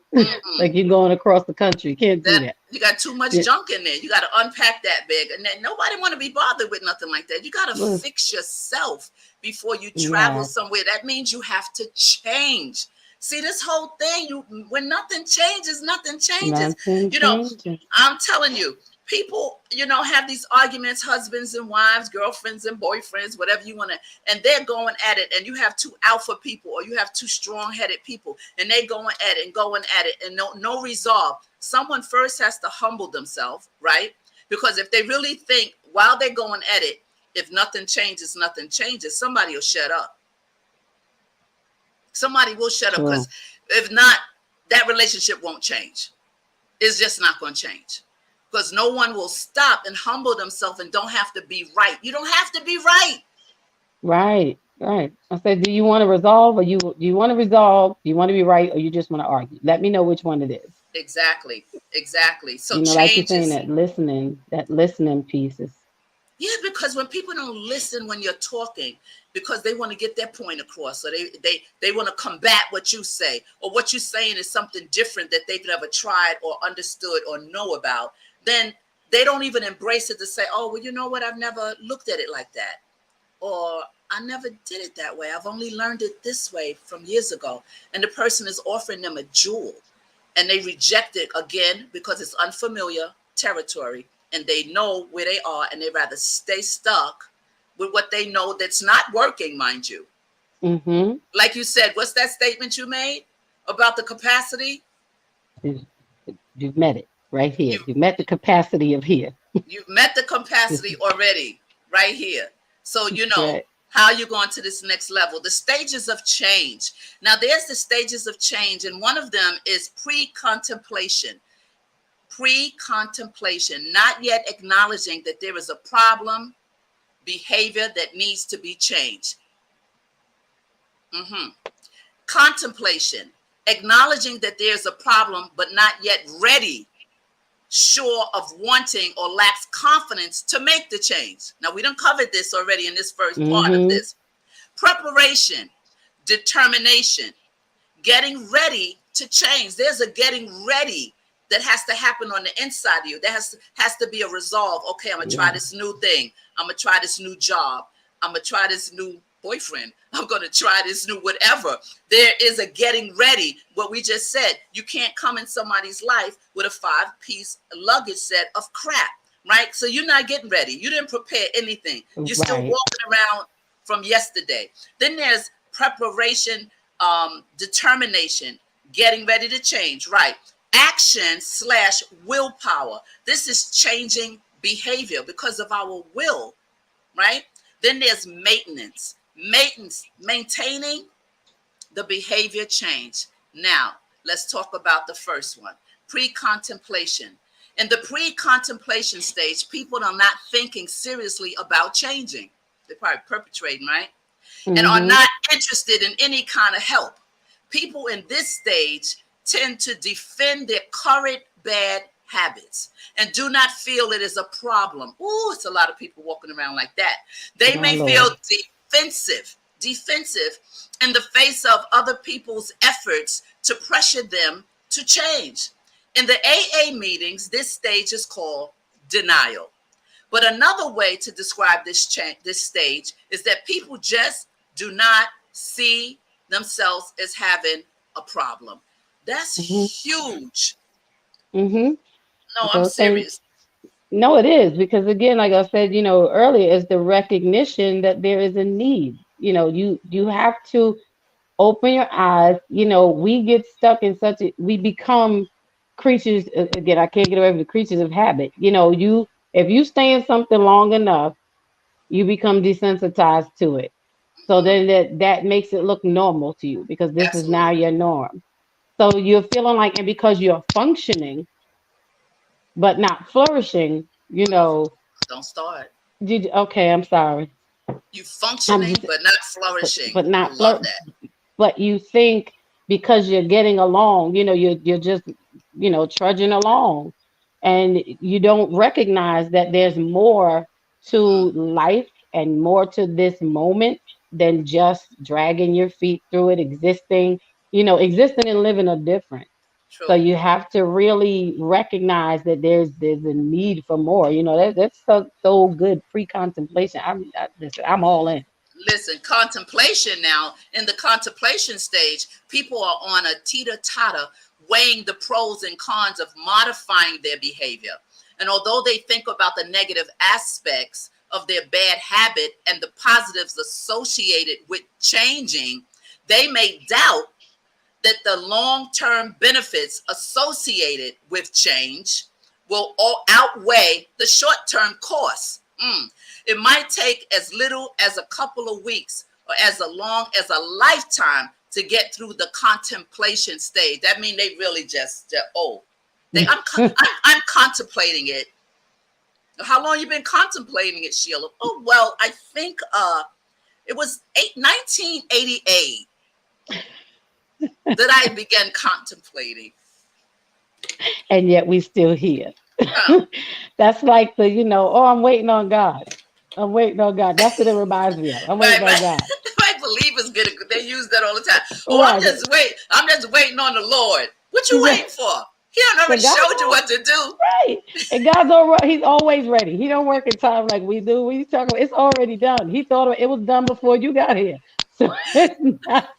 Like you're going across the country. You can't do that. You got too much junk in there. You got to unpack that bag. And then nobody want to be bothered with nothing like that. You got to fix yourself before you travel somewhere. That means you have to change. See, this whole thing, when nothing changes, nothing changes. I'm telling you, people, have these arguments, husbands and wives, girlfriends and boyfriends, whatever you want to, and they're going at it. And you have two alpha people, or you have two strong-headed people, and they going at it, and no resolve. Someone first has to humble themselves, right? Because if they really think while they're going at it, if nothing changes, somebody will shut up. Somebody will shut up, because if not, that relationship won't change. It's just not going to change. Because no one will stop and humble themselves and don't have to be right. You don't have to be right. Right. I said, do you want to resolve, or do you want to resolve? Do you want to be right, or you just want to argue? Let me know which one it is. Exactly. So like you're saying, that listening piece is. Yeah, because when people don't listen when you're talking, because they want to get their point across, or they want to combat what you say, or what you're saying is something different that they've never tried or understood or know about, then they don't even embrace it to say, oh, well, you know what? I've never looked at it like that. Or I never did it that way. I've only learned it this way from years ago. And the person is offering them a jewel, and they reject it again because it's unfamiliar territory, and they know where they are, and they rather stay stuck with what they know that's not working, mind you. Like you said, what's that statement you made about the capacity? You've met it right here. You've met the capacity of here. You've met the capacity already right here. So, Right. how you going to this next level. The stages of change. Now, there's the stages of change, and one of them is pre-contemplation. Pre-contemplation, not yet acknowledging that there is a problem, behavior that needs to be changed. Contemplation, acknowledging that there's a problem, but not yet ready, sure of wanting, or lacks confidence to make the change. Now, we done covered this already in this first part of this. Preparation, determination, getting ready to change. There's a getting ready that has to happen on the inside of you. There has to be a resolve. Okay, I'm gonna try this new thing. I'm gonna try this new job. I'm gonna try this new boyfriend. I'm gonna try this new whatever. There is a getting ready. What we just said, you can't come in somebody's life with a 5-piece luggage set of crap, right? So you're not getting ready. You didn't prepare anything. You're still walking around from yesterday. Then there's preparation, determination, getting ready to change, right? Action / willpower. This is changing behavior because of our will, right? Then there's maintenance, maintaining the behavior change. Now, let's talk about the first one, pre-contemplation. In the pre-contemplation stage, people are not thinking seriously about changing. They're probably perpetrating, right? And are not interested in any kind of help. People in this stage tend to defend their current bad habits and do not feel it is a problem. Ooh, it's a lot of people walking around like that. They may feel defensive in the face of other people's efforts to pressure them to change. In the AA meetings, this stage is called denial. But another way to describe this stage is that people just do not see themselves as having a problem. That's huge. No, I'm serious. No, it is, because again, like I said, earlier, is the recognition that there is a need. You have to open your eyes. We get stuck in we become creatures. Again, I can't get away from the creatures of habit. If you stay in something long enough, you become desensitized to it. So then that makes it look normal to you, because this is now your norm. So you're feeling like, and because you're functioning, but not flourishing, Don't start. Okay, I'm sorry. You functioning, but not flourishing. But not flourishing. But you think because you're getting along, you're just, trudging along, and you don't recognize that there's more to life and more to this moment than just dragging your feet through it. Existing and living are different. True. So you have to really recognize that there's a need for more. That's so good. Pre-contemplation. I'm all in. Listen, contemplation now. In the contemplation stage, people are on a teeter-totter, weighing the pros and cons of modifying their behavior. And although they think about the negative aspects of their bad habit and the positives associated with changing, they may doubt that the long-term benefits associated with change will outweigh the short-term costs. It might take as little as a couple of weeks or as long as a lifetime to get through the contemplation stage. That means they really I'm contemplating it. How long you been contemplating it, Sheila? Oh, well, I think it was 1988 that I began contemplating. And yet we still here. That's like the, I'm waiting on God. I'm waiting on God. That's what it reminds me of. I'm waiting on God. My believers they use that all the time. Oh, right. I'm just waiting on the Lord. What you waiting for? He done already showed you what to do. Right. And He's always ready. He don't work in time like we do. We talk about, it's already done. He thought it was done before you got here. So it's not.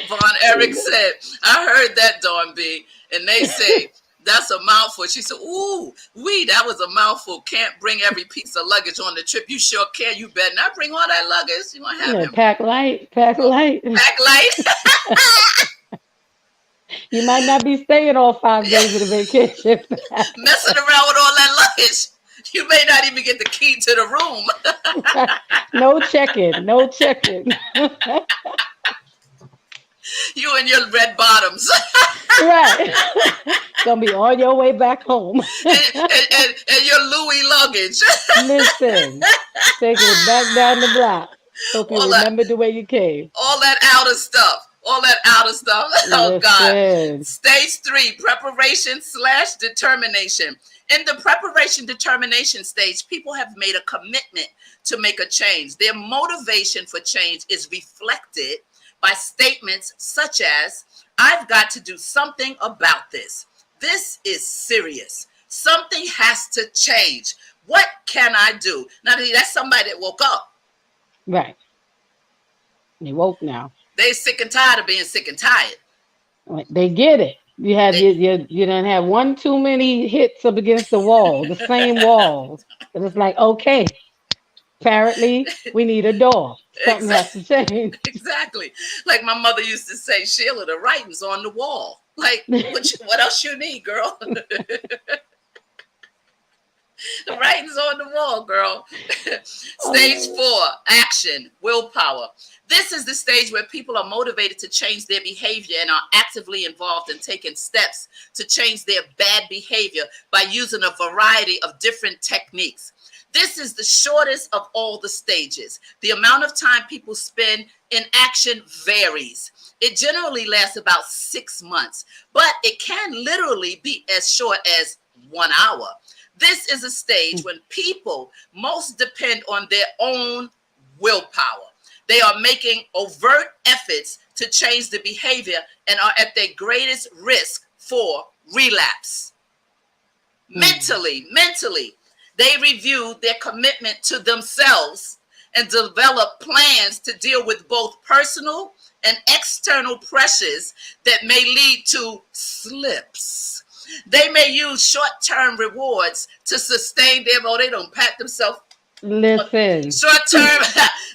Von Eric said, I heard that, Dawn B. And they say, that's a mouthful. She said, ooh, that was a mouthful. Can't bring every piece of luggage on the trip. You sure can. You better not bring all that luggage. You want to have him. Pack light. Pack light. You might not be staying all 5 days of the vacation. Messing around with all that luggage. You may not even get the key to the room. No checking, no checking. You and your red bottoms. Right. Gonna be on your way back home. And your Louis luggage. Listen, taking it back down the block. Hope you all that remember the way you came. all that outer stuff. All that outer stuff. Oh God. Listen. Stage 3, preparation / determination. In the preparation determination stage, people have made a commitment to make a change. Their motivation for change is reflected by statements such as, I've got to do something about this. This is serious. Something has to change. What can I do? Now, that's somebody that woke up. Right. They woke now. They sick and tired of being sick and tired. They get it. You have They, you don't have one too many hits up against the wall, the same wall. And it's like, okay, apparently we need a door. Something has to change. exactly. Like my mother used to say, Sheila, the writing's on the wall. Like, what else you need, girl? The writing's on the wall, girl. Stage 4, action, willpower. This is the stage where people are motivated to change their behavior and are actively involved in taking steps to change their bad behavior by using a variety of different techniques. This is the shortest of all the stages. The amount of time people spend in action varies. It generally lasts about 6 months, but it can literally be as short as 1 hour. This is a stage when people most depend on their own willpower. They are making overt efforts to change the behavior and are at their greatest risk for relapse. Mentally, they review their commitment to themselves and develop plans to deal with both personal and external pressures that may lead to slips. They may use short-term rewards to sustain their they don't pat themselves. Listen. Short-term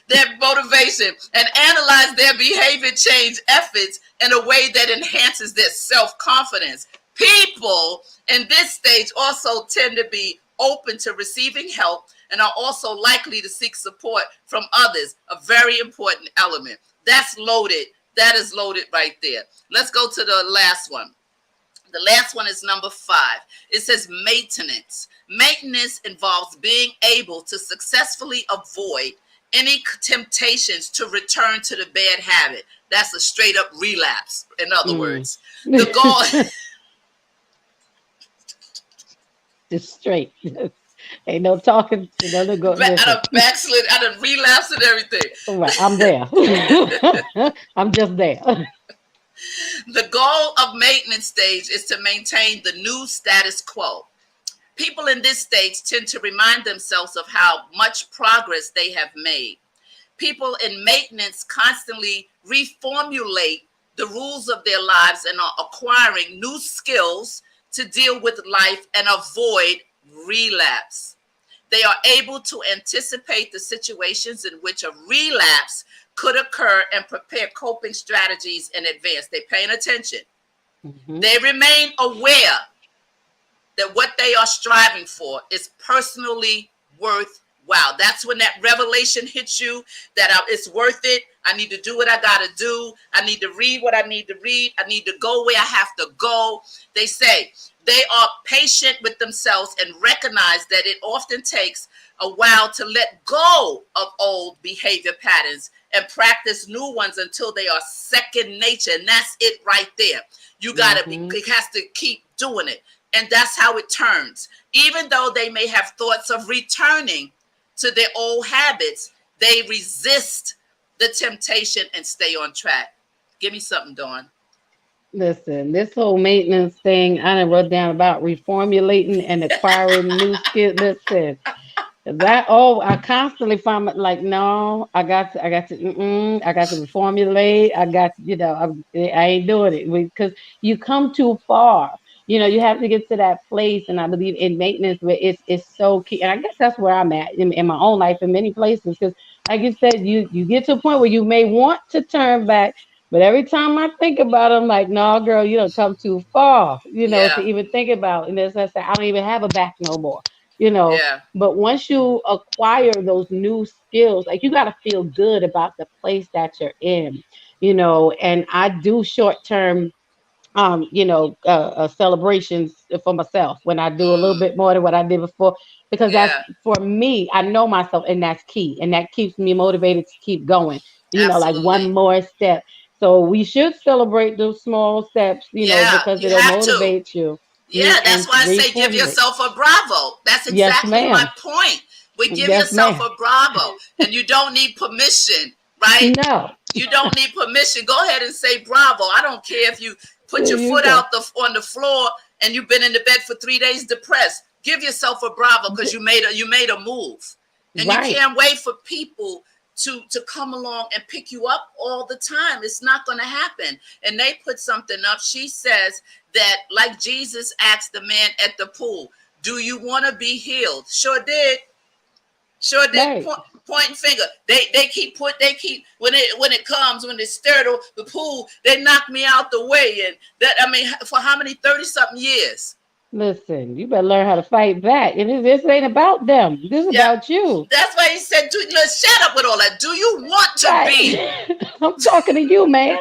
their motivation and analyze their behavior change efforts in a way that enhances their self-confidence. People in this stage also tend to be open to receiving help and are also likely to seek support from others, a very important element. That's loaded. That is loaded right there. Let's go to the last one. The last one is number 5. It says maintenance. Maintenance involves being able to successfully avoid any temptations to return to the bad habit. That's a straight up relapse, in other words. The goal... Just straight. Ain't no talking. I done backslid, I done relapsed and everything. Right, I'm there. I'm just there. The goal of maintenance stage is to maintain the new status quo. People in this stage tend to remind themselves of how much progress they have made. People in maintenance constantly reformulate the rules of their lives and are acquiring new skills to deal with life and avoid relapse. They are able to anticipate the situations in which a relapse could occur and prepare coping strategies in advance. They're paying attention. They remain aware that what they are striving for is personally worthwhile. That's when that revelation hits you that it's worth it. I need to do what I got to do. I need to read what I need to read. I need to go where I have to go. They say they are patient with themselves and recognize that it often takes a while to let go of old behavior patterns and practice new ones until they are second nature. And that's it right there. You got to it has to keep doing it. And that's how it turns. Even though they may have thoughts of returning to their old habits, they resist the temptation and stay on track. Give me something, Dawn. Listen, this whole maintenance thing, I done wrote down about reformulating and acquiring new skills. Listen, I constantly find it like, no, I got to reformulate. I ain't doing it because you come too far. You have to get to that place, and I believe in maintenance where it's so key. And I guess that's where I'm at in my own life in many places, because like you said, you get to a point where you may want to turn back, but every time I think about it, I'm like, no, girl, you don't come too far, to even think about. And as I said, I don't even have a back no more. you know. Yeah. But once you acquire those new skills, like you got to feel good about the place that you're in, you know. And I do short term celebrations for myself when I do a little Mm, bit more than what I did before, because that's yeah. for me. I know myself, and that's key, and that keeps me motivated to keep going. Like one Absolutely. more step. So we should celebrate those small steps, Yeah. because You it'll have to. motivate you, Yeah, that's and why I say give reformulate. yourself a bravo. That's Yes, exactly my ma'am. point. We give Yes, yourself ma'am. a bravo, and you don't need permission, right? No, You don't need permission. Go ahead and say bravo. I don't care if you put there your you foot go. out on the floor and you've been in the bed for 3 days depressed. Give yourself a bravo because you made a move, and you Right. can't wait for people to come along and pick you up all the time. It's not going to happen. And they put something up. She says that like Jesus asked the man at the pool, "Do you want to be healed?" Sure did. Sure did. Right. Point finger. They keep when they stir the pool, they knock me out the way. And that, I mean, for how many 30 something years? Listen, you better learn how to fight back. And this ain't about them. This is Yeah. about you. That's why he said, let's shut up with all that. Do you want to be? Right. I'm talking to you, man.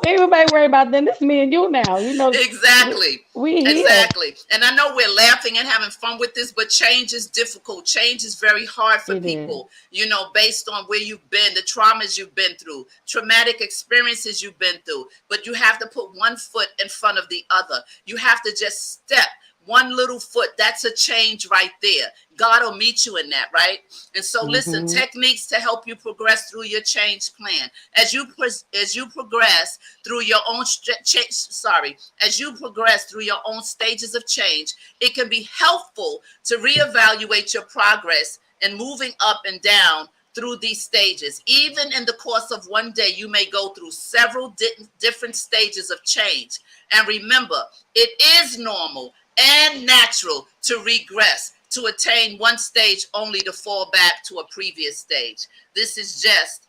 Everybody worry about them. This is me and you now. Exactly. We here. Exactly. And I know we're laughing and having fun with this, but change is difficult. Change is very hard for It is. people, based on where you've been, the traumas you've been through, traumatic experiences you've been through. But you have to put one foot in front of the other. You have to just step one little foot. That's a change right there. God will meet you in that, right? And so listen, Hmm. techniques to help you progress through your change plan. As you progress through your own as you progress through your own stages of change, it can be helpful to reevaluate your progress and moving up and down through these stages. Even in the course of one day, you may go through several different stages of change. And remember, it is normal and natural to regress, to attain one stage only to fall back to a previous stage. This is just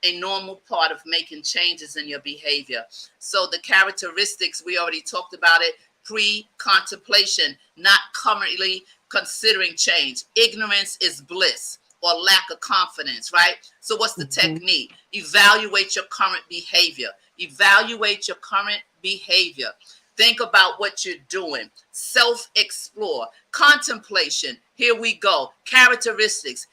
a normal part of making changes in your behavior. So the characteristics, we already talked about it: pre-contemplation, not currently considering change. Ignorance is bliss, or lack of confidence, right? So what's the Hmm. technique? Evaluate your current behavior. Evaluate your current behavior. Think about what you're doing. Self-explore. Contemplation. Here we go. Characteristics: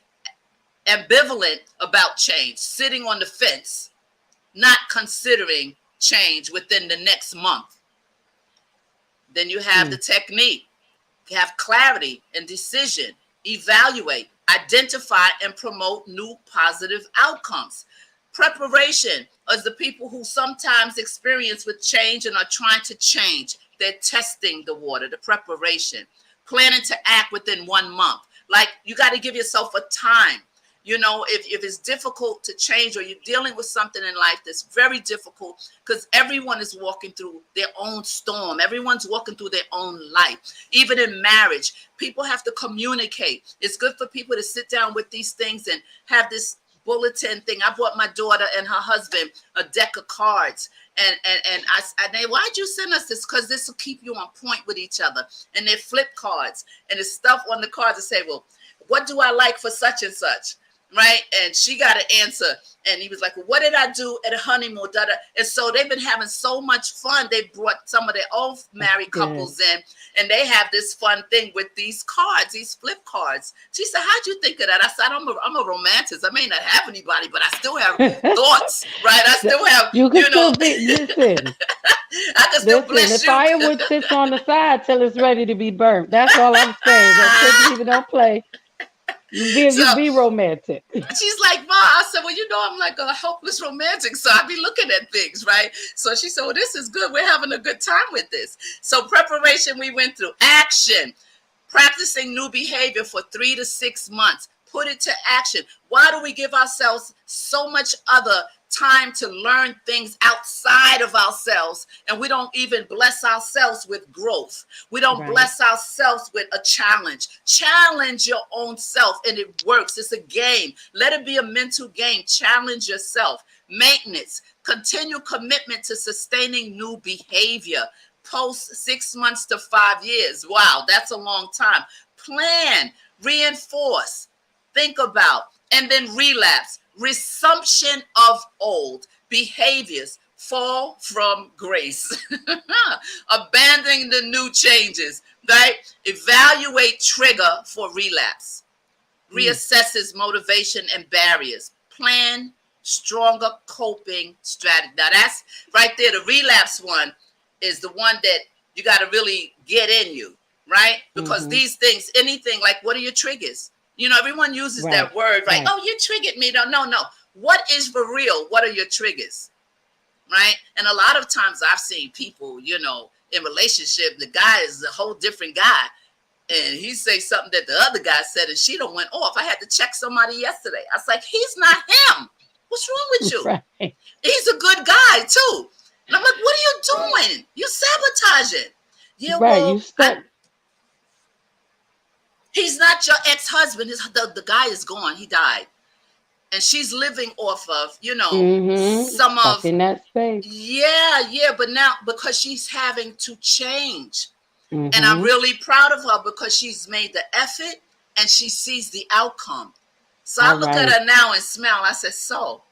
ambivalent about change, sitting on the fence, not considering change within the next month. Then you have the technique. You have clarity and decision. Evaluate, identify, and promote new positive outcomes. Preparation is the people who sometimes experience with change and are trying to change. They're testing the water, the preparation. Planning to act within 1 month. Like, you got to give yourself a time. If it's difficult to change, or you're dealing with something in life that's very difficult, because everyone is walking through their own storm. Everyone's walking through their own life. Even in marriage, people have to communicate. It's good for people to sit down with these things and have this bulletin thing. I bought my daughter and her husband a deck of cards. And I why'd you send us this? Because this will keep you on point with each other. And they're flip cards. And there's stuff on the cards that say, well, what do I like for such and such? Right? And she got an answer. And he was like, well, what did I do at a honeymoon? Da-da. And so they've been having so much fun. They brought some of their own married couples in, and they have this fun thing with these cards, these flip cards. She said, how'd you think of that? I said, I'm a romantic. I may not have anybody, but I still have thoughts, right? I still have, You can still be, listen, I can still listen, bless the you. firewood sits on the side till it's ready to be burnt. That's all I'm saying. That people don't play. So You be romantic. she's like, Ma, I said, well, I'm like a hopeless romantic, so I be looking at things, right? So she said, well, this is good. We're having a good time with this. So preparation, we went through. Action, practicing new behavior for 3 to 6 months. Put it to action. Why do we give ourselves so much other time to learn things outside of ourselves, and we don't even bless ourselves with growth? We don't Right. bless ourselves with a challenge. Challenge your own self, and it works. It's a game. Let it be a mental game. Challenge yourself. Maintenance, continue commitment to sustaining new behavior. post 6 months to 5 years. Wow, that's a long time. Plan, reinforce, think about, and then relapse. Resumption of old behaviors fall from grace. Abandoning the new changes, right? Evaluate trigger for relapse. Reassesses motivation and barriers. Plan stronger coping strategy. Now that's right there. The relapse one is the one that you got to really get in you, right? Because these things, anything like, what are your triggers? You know, everyone uses that word, right? Oh, you triggered me. No. What is for real? What are your triggers? Right? And a lot of times I've seen people, you know, in relationship, the guy is a whole different guy. And he say something that the other guy said, and she done went off. I had to check somebody yesterday. I was like, he's not him. What's wrong with you? Right. He's a good guy too. And I'm like, what are you doing? You sabotaging. Yeah, Right. well, he's not your ex-husband. The guy is gone. He died. And she's living off of, you know, some of in that space. Yeah, but now because she's having to change. And I'm really proud of her because she's made the effort and she sees the outcome. So I look at her now and smile. I said, so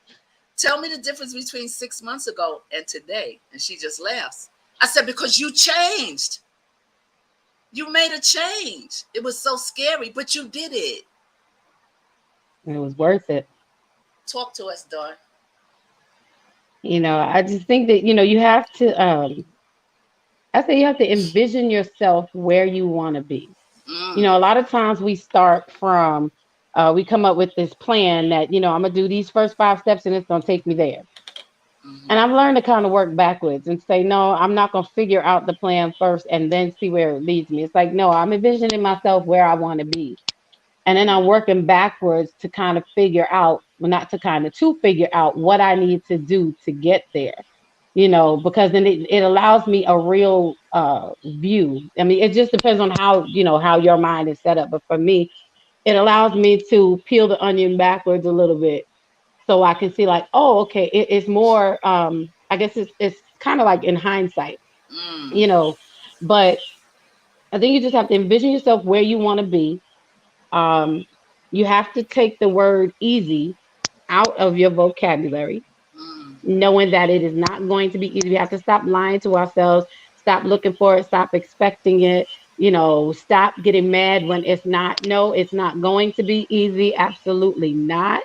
tell me the difference between 6 months ago and today. And she just laughs. I said, because you changed. You made a change. It was so scary, but you did it. It was worth it. Talk to us, Dawn. You know, I just think that, you know, you have to, I say you have to envision yourself where you want to be. You know, a lot of times we start from, we come up with this plan that, you know, I'm going to do these first 5 steps and it's going to take me there. And I've learned to kind of work backwards and say, no, I'm not going to figure out the plan first and then see where it leads me. It's like, no, I'm envisioning myself where I want to be. And then I'm working backwards to kind of figure out, well, not to kind of, to figure out what I need to do to get there. You know, because then it allows me a real view. I mean, it just depends on how, you know, how your mind is set up. But for me, it allows me to peel the onion backwards a little bit so I can see like, oh, okay, it's more, I guess it's kind of like in hindsight, you know, but I think you just have to envision yourself where you want to be. You have to take the word easy out of your vocabulary, knowing that it is not going to be easy. We have to stop lying to ourselves, stop looking for it, stop expecting it, you know, stop getting mad when it's not. No, it's not going to be easy. Absolutely not.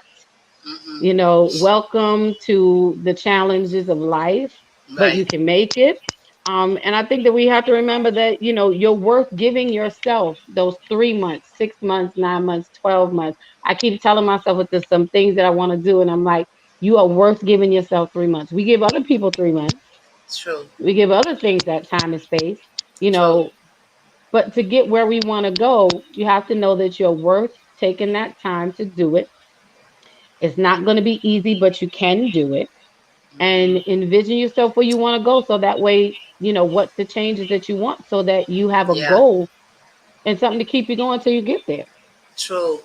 You know, welcome to the challenges of life, but you can make it. And I think that we have to remember that, you know, you're worth giving yourself those 3 months, 6 months, 9 months, 12 months. I keep telling myself that there's some things that I want to do, and I'm like, you are worth giving yourself 3 months. We give other people 3 months. True. We give other things that time and space, you True. know, but to get where we want to go, you have to know that you're worth taking that time to do it. It's not going to be easy, but you can do it. And envision yourself where you want to go so that way, you know, what the changes that you want so that you have a goal and something to keep you going till you get there. True.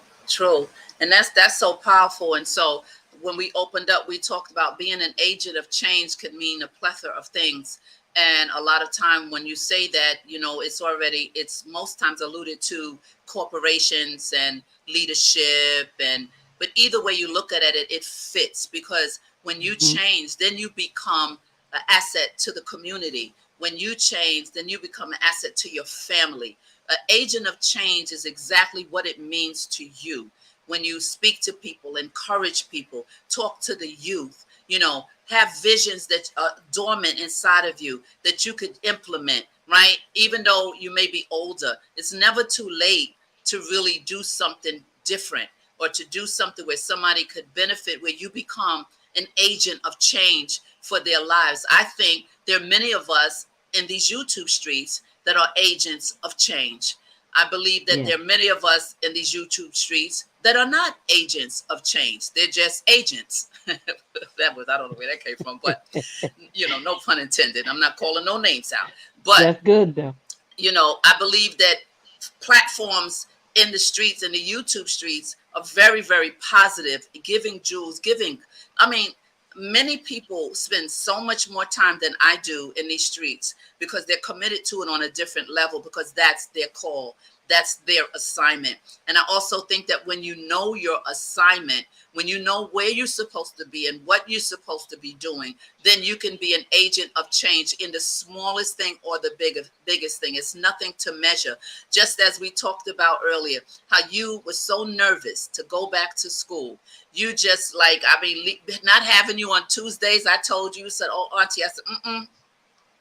And that's so powerful. And so when we opened up, we talked about being an agent of change could mean a plethora of things. And a lot of time when you say that, you know, it's most times alluded to corporations and leadership. But either way you look at it, it fits because when you change, then you become an asset to the community. When you change, then you become an asset to your family. An agent of change is exactly what it means to you. When you speak to people, encourage people, talk to the youth, you know, have visions that are dormant inside of you that you could implement, right? Even though you may be older, it's never too late to really do something different or to do something where somebody could benefit, where you become an agent of change for their lives. I think there are many of us in these YouTube streets that are agents of change. I believe that there are many of us in these YouTube streets that are not agents of change. They're just agents. I don't know where that came from, but you know, no pun intended. I'm not calling no names out. But that's good though. You know, I believe that platforms in the streets, in the YouTube streets, are very, very positive, giving jewels, I mean, many people spend so much more time than I do in these streets because they're committed to it on a different level, because that's their call. That's their assignment. And I also think that when you know your assignment, when you know where you're supposed to be and what you're supposed to be doing, then you can be an agent of change in the smallest thing or the biggest thing. It's nothing to measure. Just as we talked about earlier, how you were so nervous to go back to school. You just like, I mean, not having you on Tuesdays, I told you, said, oh, Auntie, I said,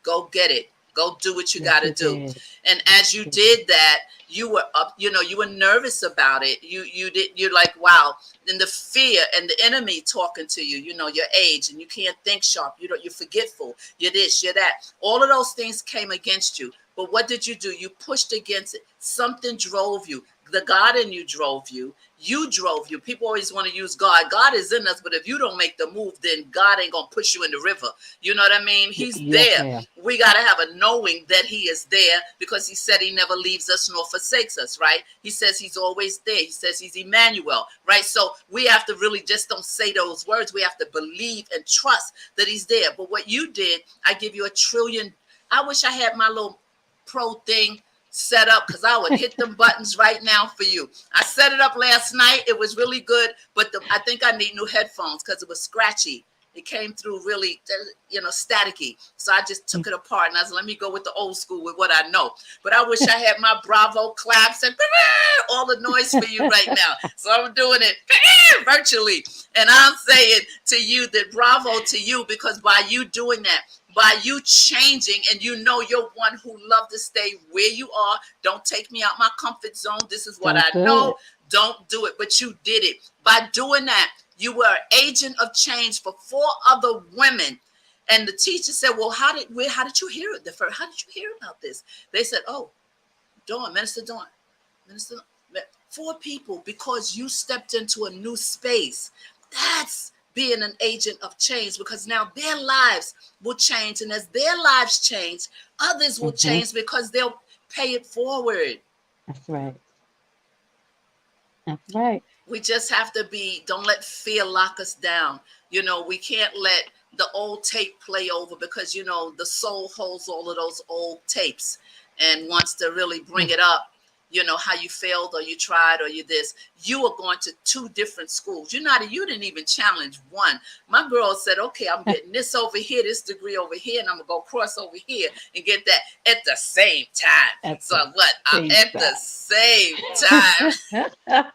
go get it. Go do what you got to do. And as you did that, you were up, you were nervous about it. You're like, wow. Then the fear and the enemy talking to you, your age, and you can't think sharp. You're forgetful. You're this, you're that. All of those things came against you. But what did you do? You pushed against it. Something drove you. The God in you drove you. You drove you. People always want to use God. God is in us, but if you don't make the move, then God ain't going to push you in the river. You know what I mean? He's there. Ma'am. We got to have a knowing that he is there, because he said he never leaves us nor forsakes us, right? He says he's always there. He says he's Emmanuel, right? So we have to really just don't say those words. We have to believe and trust that he's there. But what you did, I give you a trillion. I wish I had my little pro thing set up, because I would hit them buttons right now for you. I set it up last night. It was really good, but I think I need new headphones because it was scratchy. It came through really, staticky. So I just took it apart and I said, let me go with the old school with what I know. But I wish I had my Bravo claps and all the noise for you right now. So I'm doing it virtually. And I'm saying to you that bravo to you, because by you doing that, by you changing, and you're one who love to stay where you are. Don't take me out my comfort zone. This is what I know. Don't do it. But you did it. By doing that, you were an agent of change for 4 other women. And the teacher said, well, how did you hear it? How did you hear about this? They said, oh, Minister Dawn. 4 people, because you stepped into a new space. That's being an agent of change, because now their lives will change. And as their lives change, others will change, because they'll pay it forward. That's right. That's right. We just have to don't let fear lock us down. We can't let the old tape play over, because, the soul holds all of those old tapes and wants to really bring it up. How you failed, or you tried, or you this. You are going to 2 different schools. You didn't even challenge one. My girl said, okay, I'm getting this over here, this degree over here, and I'm going to go cross over here and get that at the same time. At the same time.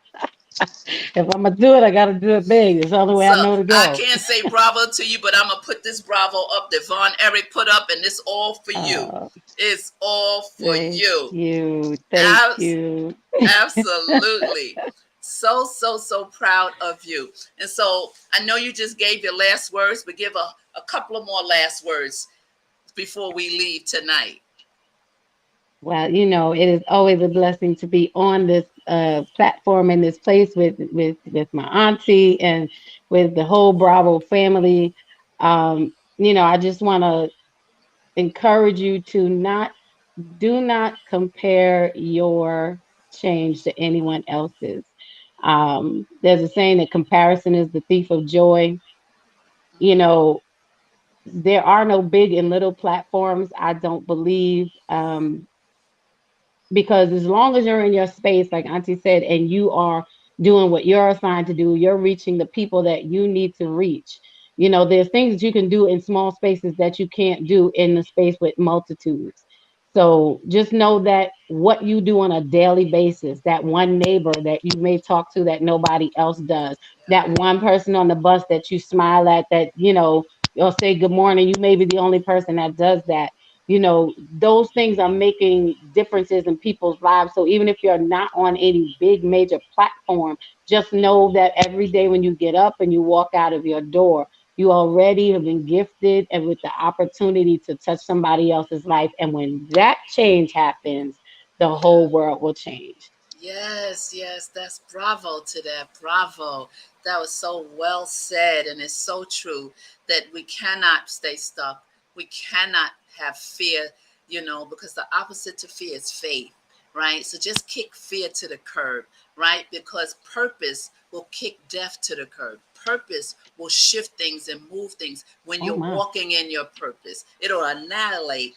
If I'm going to do it, I got to do it big. It's the only way I know to go. I can't say bravo to you, but I'm going to put this bravo up that Von Erich put up, and this all for you. It's all for you. Thank you. Absolutely. So proud of you. And so I know you just gave your last words, but give a couple of more last words before we leave tonight. Well, it is always a blessing to be on this platform in this place with my auntie and with the whole Bravo family. I just want to encourage you to do not compare your change to anyone else's. There's a saying that comparison is the thief of joy. There are no big and little platforms, I don't believe. Because as long as you're in your space, like Auntie said, and you are doing what you're assigned to do, you're reaching the people that you need to reach. There's things that you can do in small spaces that you can't do in the space with multitudes. So just know that what you do on a daily basis, that one neighbor that you may talk to that nobody else does, that one person on the bus that you smile at, that, you'll say good morning, you may be the only person that does that. Those things are making differences in people's lives. So even if you're not on any big major platform, just know that every day when you get up and you walk out of your door, you already have been gifted and with the opportunity to touch somebody else's life. And when that change happens, the whole world will change. Yes, that's bravo to that. Bravo. That was so well said. And it's so true that we cannot stay stuck. We cannot have fear, because the opposite to fear is faith, right? So just kick fear to the curb, right? Because purpose will kick death to the curb. purpose will shift things and move things. When Oh you're my. walking in your purpose, it'll annihilate,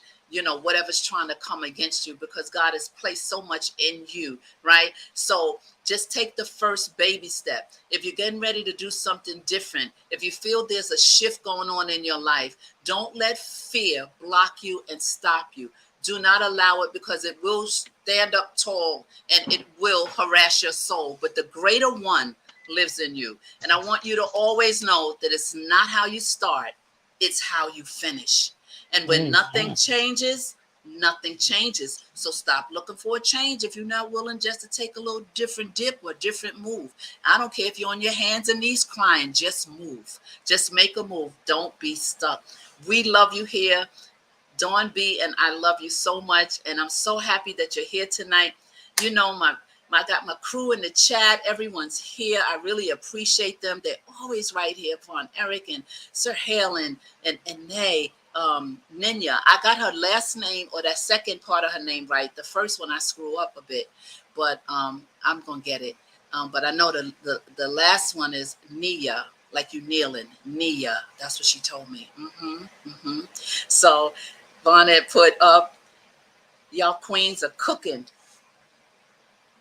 whatever's trying to come against you, because God has placed so much in you, right? So just take the first baby step. If you're getting ready to do something different, if you feel there's a shift going on in your life, don't let fear block you and stop you. Do not allow it, because it will stand up tall and it will harass your soul. But the greater one lives in you. And I want you to always know that it's not how you start, it's how you finish. And when nothing changes, nothing changes. So stop looking for a change if you're not willing just to take a little different dip or different move. I don't care if you're on your hands and knees crying, just move. Just make a move. Don't be stuck. We love you here, Dawn B, and I love you so much. And I'm so happy that you're here tonight. I got my crew in the chat. Everyone's here. I really appreciate them. They're always right here. Von Eric and Sir Halen and Nay. Ninya. I got her last name, or that second part of her name, right. The first one I screw up a bit, but I'm gonna get it. But I know the last one is Nia, like you kneeling. Nia. That's what she told me. So Bonnet put up, y'all queens are cooking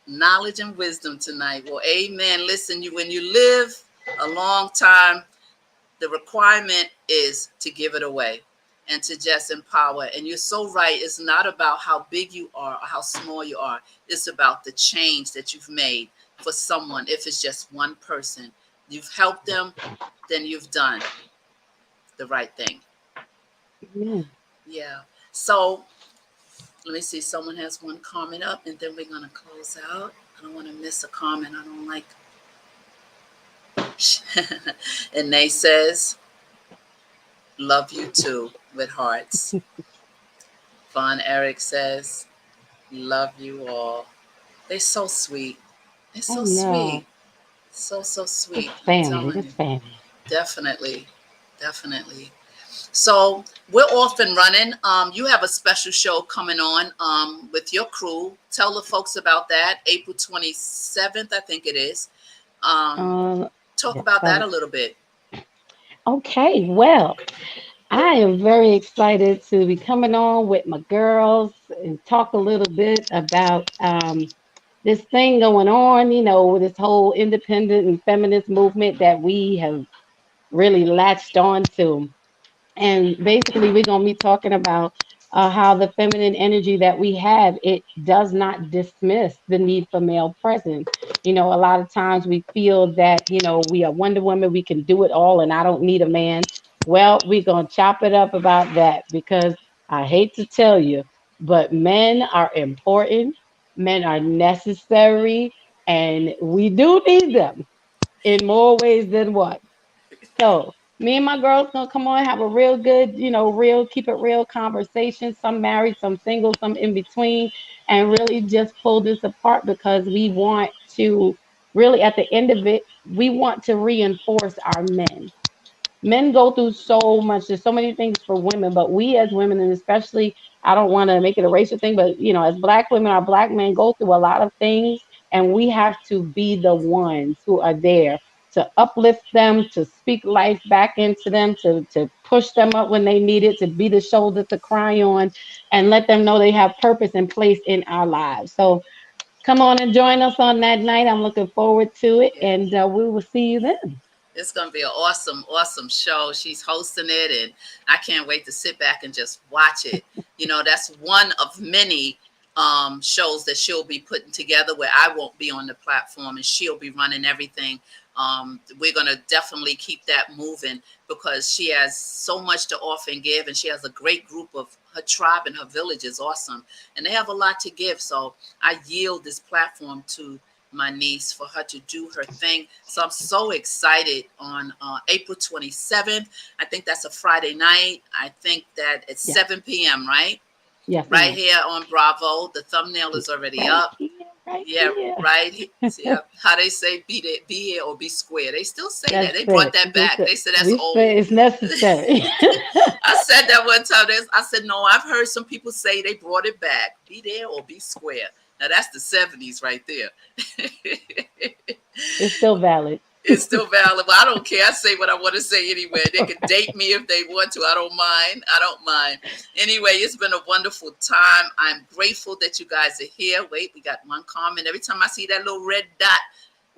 knowledge and wisdom tonight. Well, amen. Listen, when you live a long time, the requirement is to give it away and to just empower. And you're so right. It's not about how big you are or how small you are. It's about the change that you've made for someone. If it's just one person, you've helped them, then you've done the right thing. Yeah. So let me see. Someone has one comment up, and then we're going to close out. I don't want to miss a comment. I don't like. And they says, love you too, with hearts. Von Eric says, love you all. They're so sweet. They're so sweet. So sweet. Family. Definitely. So we're off and running. You have a special show coming on with your crew. Tell the folks about that. April 27th, I think it is. Talk about that a little bit. Okay, well, I am very excited to be coming on with my girls and talk a little bit about this thing going on, this whole independent and feminist movement that we have really latched on to. And basically, we're going to be talking about how the feminine energy that we have, it does not dismiss the need for male presence. A lot of times we feel that, we are Wonder Woman, we can do it all, and I don't need a man. Well, we're going to chop it up about that, because I hate to tell you, but men are important, men are necessary, and we do need them in more ways than one. So me and my girls gonna come on, have a real good, keep it real conversation. Some married, some single, some in between, and really just pull this apart, because we want to really, at the end of it, we want to reinforce our men. Men go through so much. There's so many things for women, but we as women, and especially, I don't want to make it a racial thing, but as Black women, our Black men go through a lot of things, and we have to be the ones who are there to uplift them, to speak life back into them, to push them up when they need it, to be the shoulder to cry on, and let them know they have purpose and place in our lives. So come on and join us on that night. I'm looking forward to it, and we will see you then. It's going to be an awesome show. She's hosting it, and I can't wait to sit back and just watch it. That's one of many shows that she'll be putting together where I won't be on the platform and she'll be running everything. We're going to definitely keep that moving, because she has so much to offer and give, and she has a great group of her tribe, and her village is awesome, and they have a lot to give. So I yield this platform to my niece for her to do her thing. So I'm so excited on April 27th. I think that's a Friday night. I think that it's 7 p.m., right? Yes. Right here on Bravo. The thumbnail is already up. Right. See, how they say be here or be square. They still say that. They brought that back. They said that's old. It's necessary. I said that one time. I said, no, I've heard some people say they brought it back. Be there or be square. Now that's the 70s right there. It's still valid. It's still valuable. I don't care. I say what I want to say anyway. They can date me if they want to. I don't mind. I don't mind. Anyway, it's been a wonderful time. I'm grateful that you guys are here. Wait, we got one comment. Every time I see that little red dot,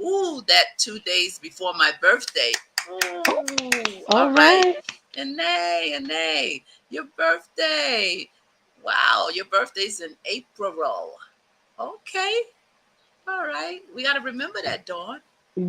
ooh, that 2 days before my birthday. Ooh, all right. And your birthday. Wow, your birthday's in April. Okay. All right. We got to remember that, Dawn.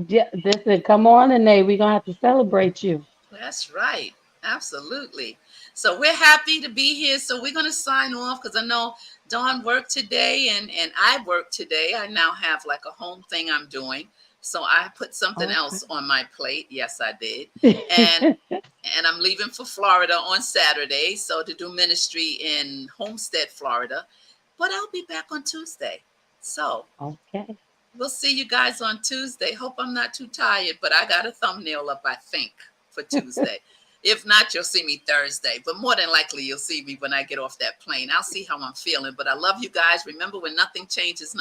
Yeah, listen, come on, Anae. We're gonna have to celebrate you. That's right. Absolutely. So we're happy to be here. So we're going to sign off because I know Dawn worked today and I worked today. I now have like a home thing I'm doing. So I put something else on my plate. Yes, I did. And I'm leaving for Florida on Saturday. So to do ministry in Homestead, Florida. But I'll be back on Tuesday. So Okay. we'll see you guys on Tuesday. Hope I'm not too tired, but I got a thumbnail up, I think, for Tuesday. If not, you'll see me Thursday. But more than likely, you'll see me when I get off that plane. I'll see how I'm feeling. But I love you guys. Remember, when nothing changes,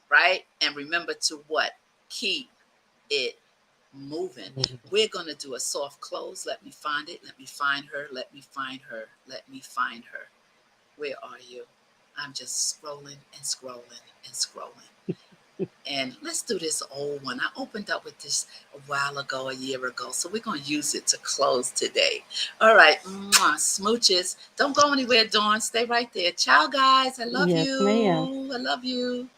right? And remember to what? Keep it moving. We're going to do a soft close. Let me find it. Let me find her. Let me find her. Let me find her. Where are you? I'm just scrolling and scrolling and scrolling. And let's do this old one. I opened up with this a year ago. So we're going to use it to close today. All right. Mwah, smooches. Don't go anywhere, Dawn. Stay right there. Ciao, guys. I love Yes, you. ma'am. I love you.